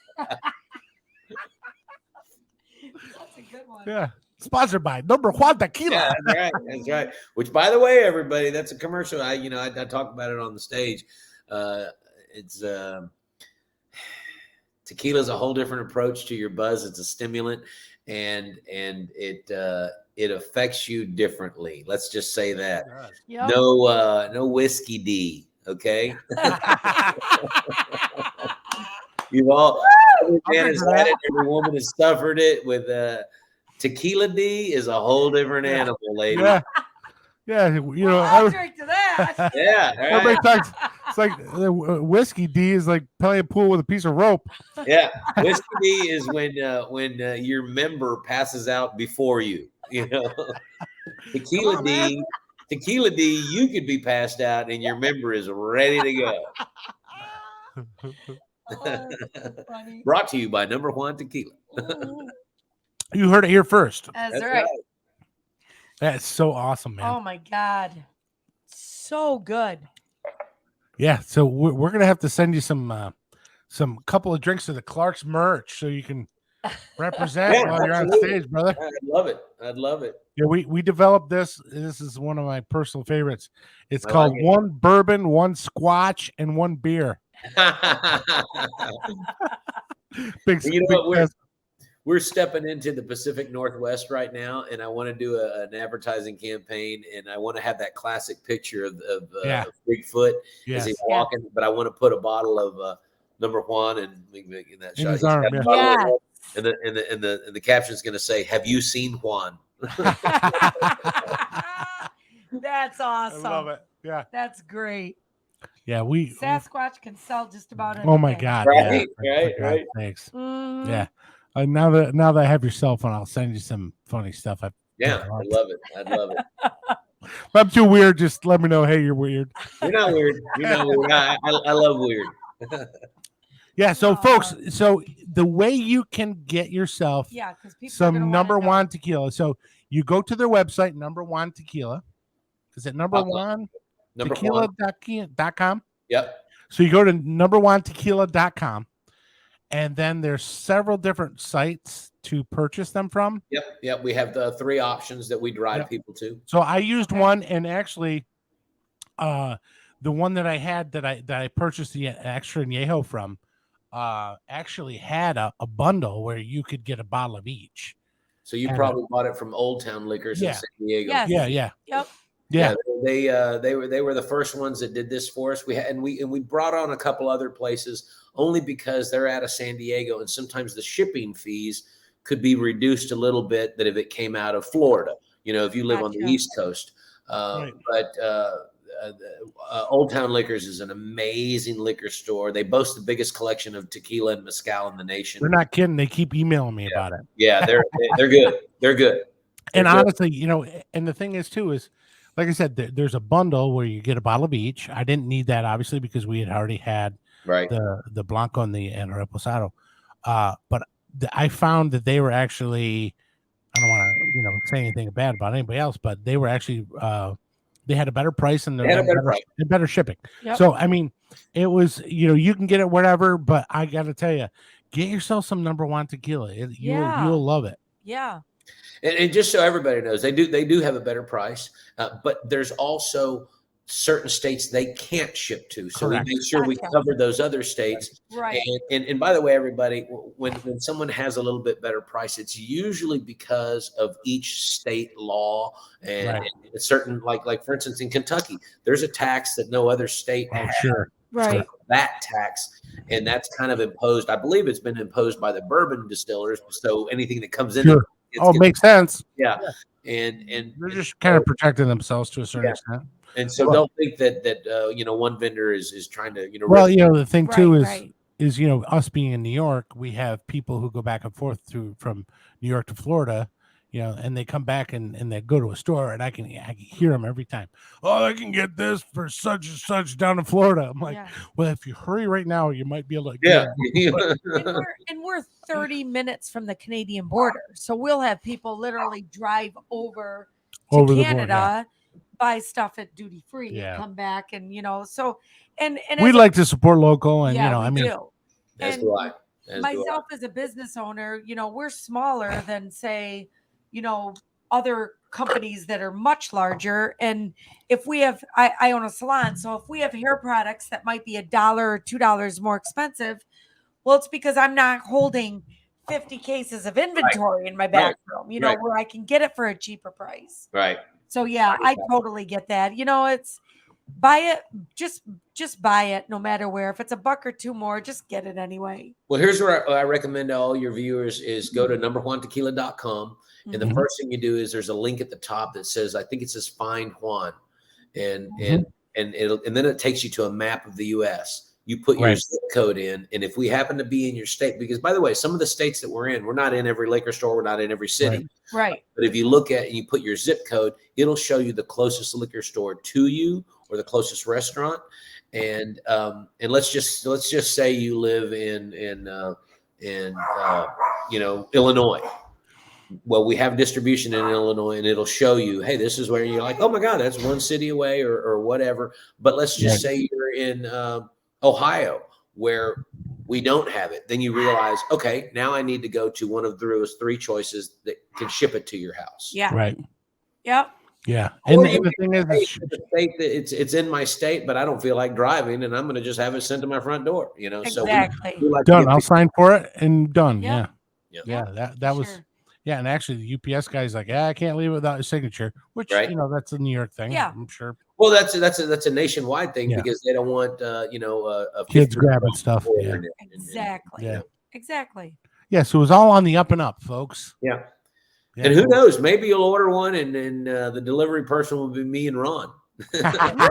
That's a good one. Yeah, sponsored by number Juan Tequila. Yeah, that's right. That's right. Which, by the way, everybody, that's a commercial. I talk about it on the stage. It's tequila is a whole different approach to your buzz. It's a stimulant, and it affects you differently. Let's just say that. Yep. No whiskey D. Okay. You've all every man has had it, every woman has suffered it with tequila D is a whole different animal, lady. Yeah, yeah. You know, I'll drink to that. Yeah, everybody right. talks. It's like whiskey D is like playing a pool with a piece of rope. Yeah. Whiskey D is when your member passes out before you. You know, tequila D, you could be passed out and your member is ready to go. Oh, that's so funny. Brought to you by number Juan Tequila. Ooh, You heard it here first. that's right. That's so awesome, man. Oh my God. So good. Yeah, so we're gonna have to send you some couple of drinks of the Clark's merch so you can represent Yeah, while you're on absolutely. stage, brother. I'd love it. Yeah, we developed this. This is one of my personal favorites. It's I called like it. One Bourbon, One Squatch, and One Beer. Big, You know big what, test. we're stepping into the Pacific Northwest right now, and I want to do an advertising campaign, and I want to have that classic picture of Bigfoot as he's Yes. walking, but I want to put a bottle of number Juan and in that In shot. his He's got arm, a yeah. bottle of Yeah. Juan, and the caption is going to say, "Have you seen Juan?" That's awesome. I love it. Yeah, That's great. yeah. We. Sasquatch can sell just about anything. Oh my God! Right, yeah. right, For God's right. sakes. Mhm. Yeah. Now that I have your cell phone, I'll send you some funny stuff. Yeah, I love it. I love it. If I'm too weird, just let me know. Hey, you're weird. You're not weird. You're not weird. I love weird. Yeah. So, Aw. folks, so the way you can get yourself Yeah, because people are some gonna number wanna know. one tequila. So you go to their website, number one tequila. Is it number Okay. one Number Juan. tequila.com? Yep. So you go to number one tequila.com, and then there's several different sites to purchase them from. Yep. We have the three options that we drive Yep. people to. So I used Okay. one, and actually, the one that I had that I purchased the extra añejo from, actually had a bundle where you could get a bottle of each. So you And, probably bought it from Old Town Liquors in Yeah. San Diego. Yes. Yeah. Yep. Yeah. They were the first ones that did this for us. We brought on a couple other places only because they're out of San Diego, and sometimes the shipping fees could be reduced a little bit that if it came out of Florida. You know, if you live on the Gotcha. East Coast. Right. But Old Town Liquors is an amazing liquor store. They boast the biggest collection of tequila and mezcal in the nation. They're not kidding. They keep emailing me about it. Yeah, they're good. They're good. And They're good. honestly, you know, and the thing is too is, like I said, there's a bundle where you get a bottle of each. I didn't need that obviously because we had already had Right. the Blanco and the Reposado. But I found that they were actually, I don't want to say anything bad about anybody else, but they were actually they had a better price and They had a better price. better shipping. Yep. So I mean, it was, you can get it wherever, but I got to tell you, get yourself some number one tequila. Yeah. You'll love it. Yeah. And just so everybody knows, they do have a better price, but there's also certain states they can't ship to. So Correct. we make sure we Gotcha. cover those other states. Right. And by the way, everybody, when someone has a little bit better price, it's usually because of each state law and, Right. and certain, like for instance, in Kentucky, there's a tax that no other state Oh, has. sure. Right. That tax, and that's kind of imposed. I believe it's been imposed by the bourbon distillers. So anything that comes in, Sure. Makes sense. yeah. And They're just kind of protecting themselves to a certain extent. And so don't think that one vendor is trying to Well, the thing too Right, is us being in New York, we have people who go back and forth from New York to Florida, and they come back and they go to a store, and I can hear them every time. Oh, I can get this for such and such down in Florida. I'm like, Yeah. well, if you hurry right now, you might be able to get it. And we're 30 minutes from the Canadian border. So we'll have people literally drive over to Over the border, Canada, buy stuff at duty free, Yeah. and come back, and so and We as a- like to support local, and yeah, I we mean, do. As And do I. As do I. myself as a business owner, we're smaller than say, other companies that are much larger. And if we have, I own a salon, so if we have hair products that might be $1 or $2 more expensive, well, it's because I'm not holding 50 cases of inventory in my back room, Right. where I can get it for a cheaper price. Right. So yeah, I totally get that. It's buy it, just buy it no matter where. If it's $1 or $2 more, just get it anyway. Well, here's what I recommend to all your viewers is go to numberjuantequila.com. And the Mhm. first thing you do is there's a link at the top that says, I think it says Find Juan. And then it takes you to a map of the US. You put your Right. zip code in, and if we happen to be in your state, because by the way, some of the states that we're not in every liquor store, we're not in every city. Right. But if you look at and you put your zip code, it'll show you the closest liquor store to you or the closest restaurant. And let's just say you live in Illinois. Well, we have distribution in Illinois, and it'll show you, hey, this is where you're like, oh my God, that's one city away or whatever. But let's just say you're in Ohio, where we don't have it. Then you realize, okay, now I need to go to one of those 3 choices that can ship it to your house. Yeah. Right. Yep. Yeah. Or And the thing is, the state that it's in my state, but I don't feel like driving, and I'm going to just have it sent to my front door. Exactly. So we like to done. give I'll people- sign for it and done. Yeah. Yeah. That was. Sure. Yeah, and actually, the UPS guy's like, I can't leave it without his signature, which Right. that's a New York thing. Yeah. I'm sure. Well, that's a nationwide thing Yeah. because they don't want a Kids 50 grabbing stuff. order Yeah. Exactly. Yeah. Exactly. Yeah. So it was all on the up and up, folks. Yeah. Yeah. And who knows? Maybe you'll order one, and the delivery person will be me and Ron. Woo!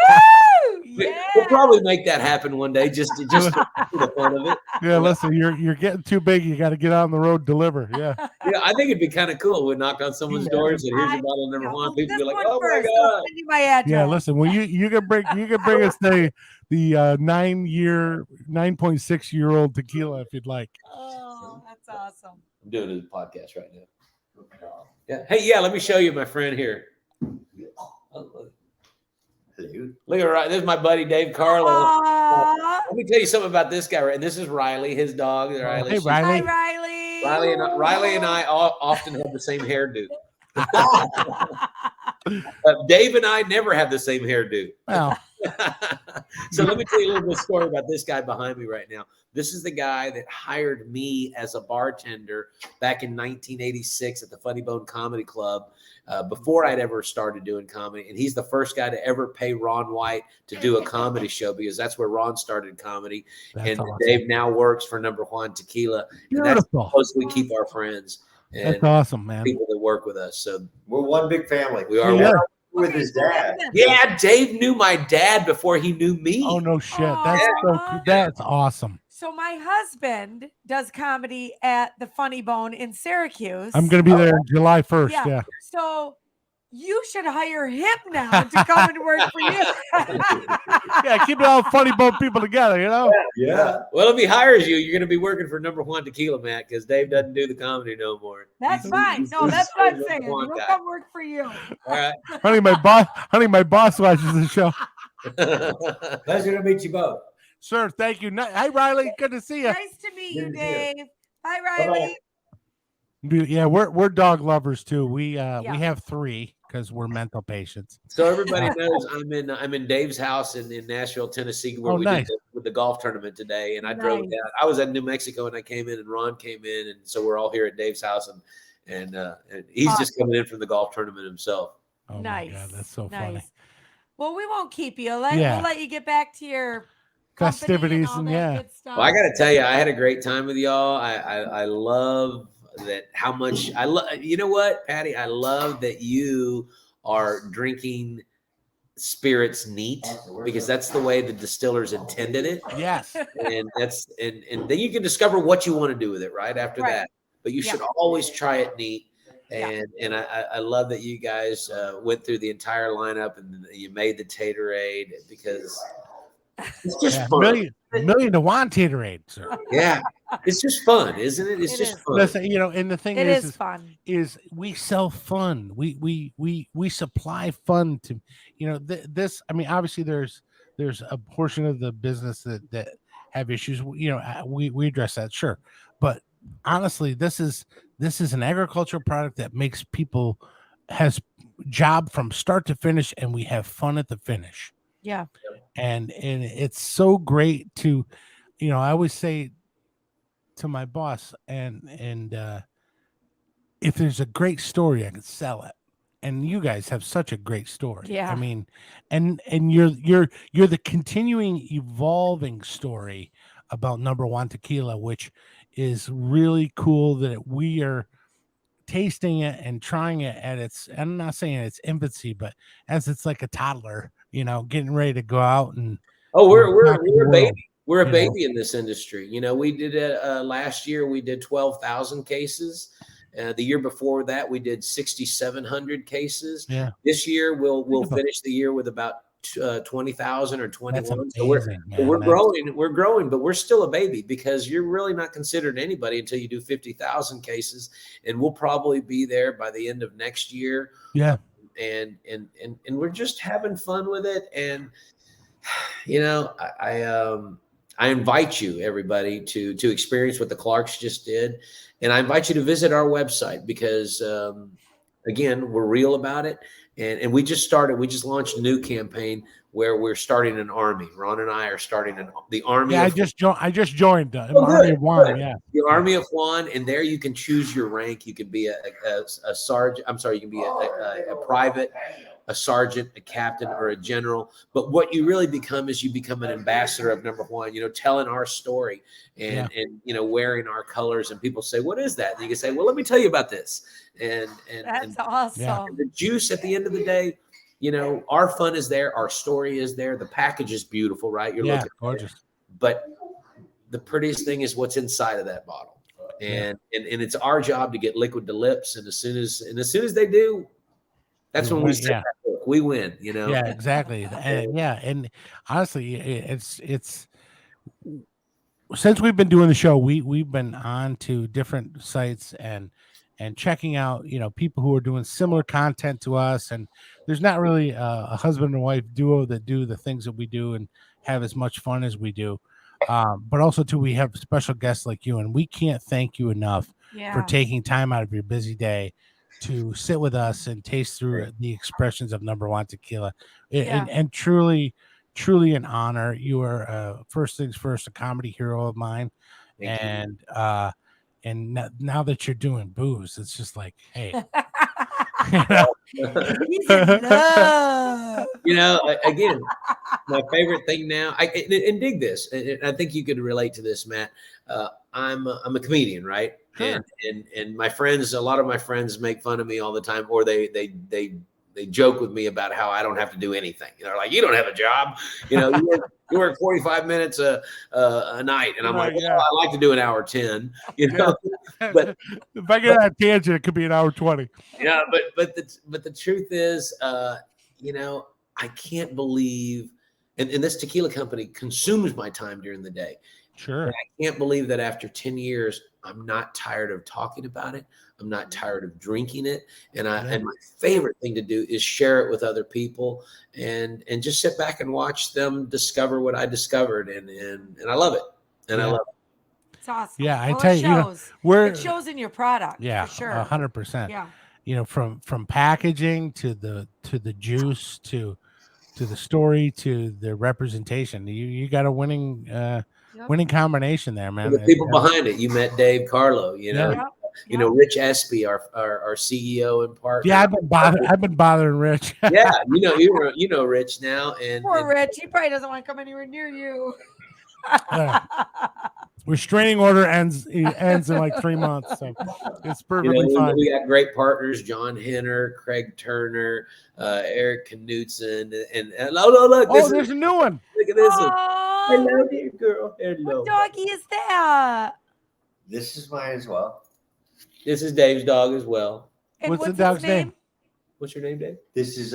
Yeah. We'll probably make that happen one day, just for the fun of it. Yeah. Listen, you're getting too big. You got to get out on the road, deliver. Yeah. Yeah, I think it'd be kind of cool. We knock on someone's doors, and here's your bottle of number one. People be like, "Oh my First, I'll God!" send you my address. Yeah. Listen, well, you can bring us the 9.6-year-old tequila if you'd like. Oh, that's awesome. I'm doing a podcast right now. Yeah. Hey, yeah. Let me show you my friend here. Hello. Look at Riley. This is my buddy Dave Carlo. Aw. Let me tell you something about this guy. Right, and this is Riley, his dog. Riley. Hey, She's- Riley. Hi, Riley. Riley and I often have the same hairdo. Dave and I never have the same hairdo. Well, So let me tell you a little bit of story about this guy behind me right now. This is the guy that hired me as a bartender back in 1986 at the Funny Bone Comedy Club before I'd ever started doing comedy. And he's the first guy to ever pay Ron White to do a comedy show because that's where Ron started comedy. that's And awesome. Dave now works for Number Juan Tequila. And that's Beautiful. close we keep our friends and That's awesome, man. people that work with us. So We're one big family. we are. Yeah. With his dad. Yeah, Dave knew my dad before he knew me. Oh no shit. That's so cool. That's awesome. So my husband does comedy at the Funny Bone in Syracuse. I'm gonna be there July 1st. Yeah. So you should hire him now to come and work for you. Yeah, keep it all funny bone people together, Yeah. Well, if he hires you, you're going to be working for Number Juan Tequila, Matt, because Dave doesn't do the comedy no more. That's He's- fine. he's- No, he's that's what I'm Number saying. Juan He'll guy. come work for you. All right. Honey, my boss watches the show. Pleasure to meet you both. Sir, thank you. Hi, Riley. Good to see you. Nice to meet you, Good to see you. Dave. Bye, Riley. Yeah, we're dog lovers too. We have 3 because we're mental patients. So everybody knows I'm in Dave's house in Nashville, Tennessee, where we nice. did with the golf tournament today. And I drove down. I was in New Mexico and I came in, and Ron came in, and so we're all here at Dave's house, and he's just coming in from the golf tournament himself. Oh my God, that's so funny. Well, we won't keep you. We'll let you get back to your festivities and all that good stuff. Well, I got to tell you, I had a great time with y'all. I love that how much I love. You know what, Patty? I love that you are drinking spirits neat, because that's the way the distillers intended it. Yes. And then you can discover what you want to do with it right after that. But you should always try it neat. And I love that you guys went through the entire lineup and you made the Tater-Ade, because it's just fun. Million to Juan Tater-Ade, sir. Yeah, it's just fun, isn't it? It's just fun. Listen, and the thing is fun. Is we sell fun. We supply fun to, this. I mean, obviously there's a portion of the business that have issues. We address that, sure, but honestly, this is an agricultural product that makes people has job from start to finish, and we have fun at the finish. Yeah. And it's so great to, I always say to my boss, and if there's a great story, I can sell it. And you guys have such a great story. Yeah. I mean, and you're the continuing evolving story about number Juan Tequila, which is really cool that we are tasting it and trying it at its, I'm not saying its infancy, but as it's like a toddler, getting ready to go out and we're a baby. We're a baby in this industry. We did it last year. We did 12,000 cases. The year before that, we did 6,700 cases. Yeah. This year, we'll finish the year with about 20,000 or 21. So we're growing. We're growing, but we're still a baby, because you're really not considered anybody until you do 50,000 cases, and we'll probably be there by the end of next year. Yeah. And we're just having fun with it. And I invite you, everybody, to experience what the Clarks just did. And I invite you to visit our website, because, again, we're real about it. And we just launched a new campaign where we're starting an army. Ron and I are starting the army. Yeah, I just joined the Army of Juan. Yeah. The Army of Juan. And there you can choose your rank. You can be a sergeant. I'm sorry. You can be a private, a sergeant, a captain, or a general. But what you really become is you become an ambassador of number Juan, telling our story and wearing our colors. And people say, what is that? And you can say, well, let me tell you about this. And that's awesome. Yeah. And the juice at the end of the day, our fun is there. Our story is there. The package is beautiful, right? You're looking gorgeous. But the prettiest thing is what's inside of that bottle. And it's our job to get liquid to lips. And as soon as they do, that's when we set that hook. We win, Yeah, exactly. And honestly, it's since we've been doing the show, we've been on to different sites and checking out, people who are doing similar content to us. And there's not really a husband and wife duo that do the things that we do and have as much fun as we do. But also too, we have special guests like you, and we can't thank you enough for taking time out of your busy day to sit with us and taste through the expressions of number Juan Tequila. And truly an honor. You are first things first, a comedy hero of mine. Thank you. And now that you're doing booze, it's just like, hey, he's in love. Again, my favorite thing now, and dig this, and I think you could relate to this, Matt. I'm a comedian, right? Sure. And my friends, a lot of my friends make fun of me all the time, or they joke with me about how I don't have to do anything. Like, you don't have a job. You work 45 minutes a night, and I'm like, well, I like to do an hour 10. But if I get on a tangent, it could be an hour 20. Yeah, but the truth is, I can't believe, and this tequila company consumes my time during the day. Sure. And I can't believe that after 10 years, I'm not tired of talking about it. I'm not tired of drinking it. And my favorite thing to do is share it with other people and just sit back and watch them discover what I discovered. And I love it. And I love it. It's awesome. Yeah, I Well, tell it you, you know, shows. we're It shows in your product. yeah, for sure. 100%. Yeah. You know, from packaging to the juice to the story to the representation. You got a winning Yep. winning combination there, man. And the people behind it. You met Dave Carlo. You know, Yep. you know Rich Espy, our CEO and partner. Yeah, I've been bothering Rich. Yeah, you know Rich now, and Poor Rich. He probably doesn't want to come anywhere near you. Restraining order ends in like 3 months, so it's perfectly fine. we got great partners: John Henner, Craig Turner, Eric Knutson, and look, Oh, there's a new one. look at this one. Aw, Hello, dear girl. Hello. what doggy is that? This is mine as well. This is Dave's dog as well. And What's the its dog's name? What's your name, Dave? This is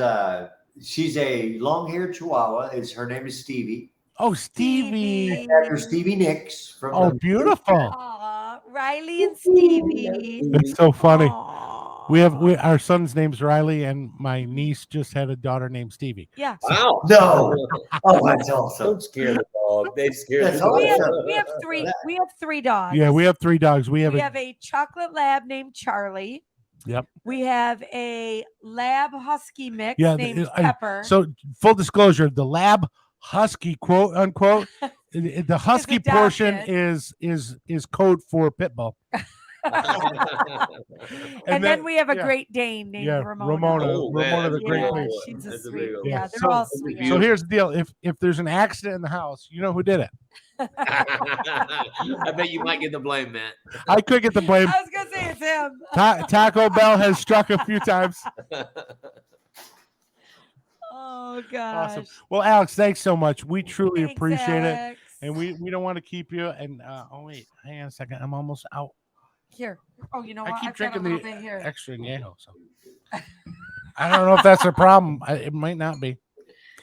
she's a long-haired Chihuahua. Her name is Stevie. Oh, Stevie. After Stevie Nicks from Oh, beautiful. Aw, Riley and Stevie. It's so funny. Aw. We our son's name's Riley, and my niece just had a daughter named Stevie. Yeah. Wow. No. Oh, that's awesome. Don't scare the dog. They scare That's the dog. awesome. We have three. We have 3 dogs. Yeah, we have 3 dogs. We have a chocolate lab named Charlie. Yep. We have a lab husky mix Yeah, named I- Pepper. So full disclosure, the lab husky, quote unquote, the husky portion adopted. is code for pit bull. and then we have a yeah. Great Dane named Yeah, Ramona. Oh, man, Ramona the that's a Great Yeah, Dane. she's a That's a sweet. big one. Yeah, Yeah, they're so- all That's sweet. beautiful. So here's the deal: if there's an accident in the house, you know who did it. I bet you might get the blame, Matt. I could get the blame. I was gonna say it's him. Taco Bell has struck a few times. Oh gosh. Awesome. Well, Alex, thanks so much. We truly Thanks, appreciate it, Alex. and we don't want to keep you. And oh wait, hang on a second. I'm almost out. Here. Oh, you know I what? keep I've got a drinking little the bit here. extra añejo. So I don't know if that's a problem. It might not be.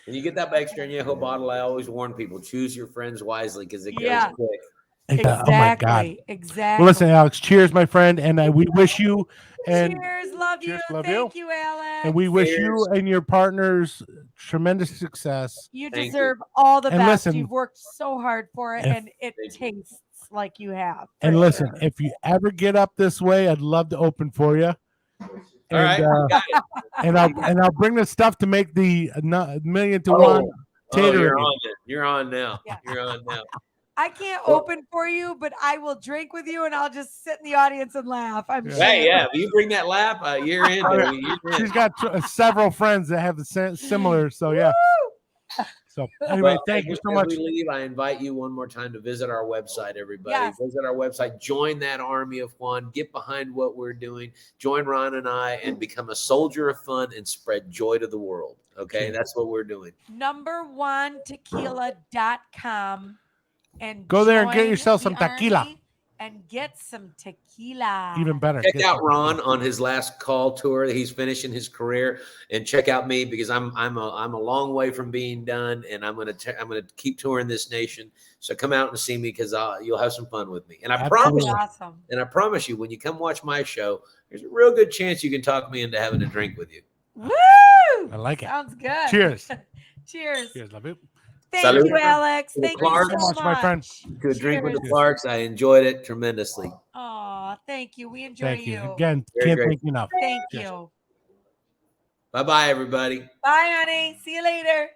When you get that extra añejo bottle, I always warn people: choose your friends wisely because it goes Yeah. quick. Exactly. Oh my God. Exactly. Well, listen, Alex. Cheers, my friend, and we wish you and cheers, love cheers, you. love Thank you, Alex. and we wish you Cheers. and your partners tremendous success. You Thank you. deserve all the And best. listen, You've worked so hard for it, if- and it Thank you. tastes like you have. for And listen, sure. if you ever get up this way, I'd love to open for you. All And, right, got it. and I'll bring the stuff to make the 1,000,000 to Oh. 1 Oh, tater. you're on it. You're on now. Yeah. You're on now. I can't Well- open for you, but I will drink with you, and I'll just sit in the audience and laugh. I'm sure. Hey, yeah, if you bring that lap, you're in. Oh, yeah. Baby. You're in. She's got several friends that have the similar. So yeah. So anyway, Well, thank as you so as much. we leave, I invite you one more time to visit our website, everybody. Yes. Visit our website, join that army of Juan, get behind what we're doing, join Ron and I, and become a soldier of fun and spread joy to the world. Okay, that's what we're doing. Number1tequila.com and Go there and get join yourself the some tequila. army and get some tequila. Even better. Check Get out some- Ron on his last call tour that he's finishing his career, and check out me because I'm a long way from being done, and I'm gonna keep touring this nation. So come out and see me because you'll have some fun with me. And I Absolutely. promise you, when you come watch my show, there's a real good chance you can talk me into having a drink with you. Woo! I like it. Sounds good. Cheers. Cheers. Cheers, love you. Thank Salud. you, Alex. To the Thank you Clarks. so So much, my friend. Good drink with the Cheers. Clarks. I enjoyed it tremendously. Oh, thank you. We enjoy Thank you. you again. Very Can't great. thank you enough. Thank Cheers. you. Bye bye, everybody. Bye, honey. See you later.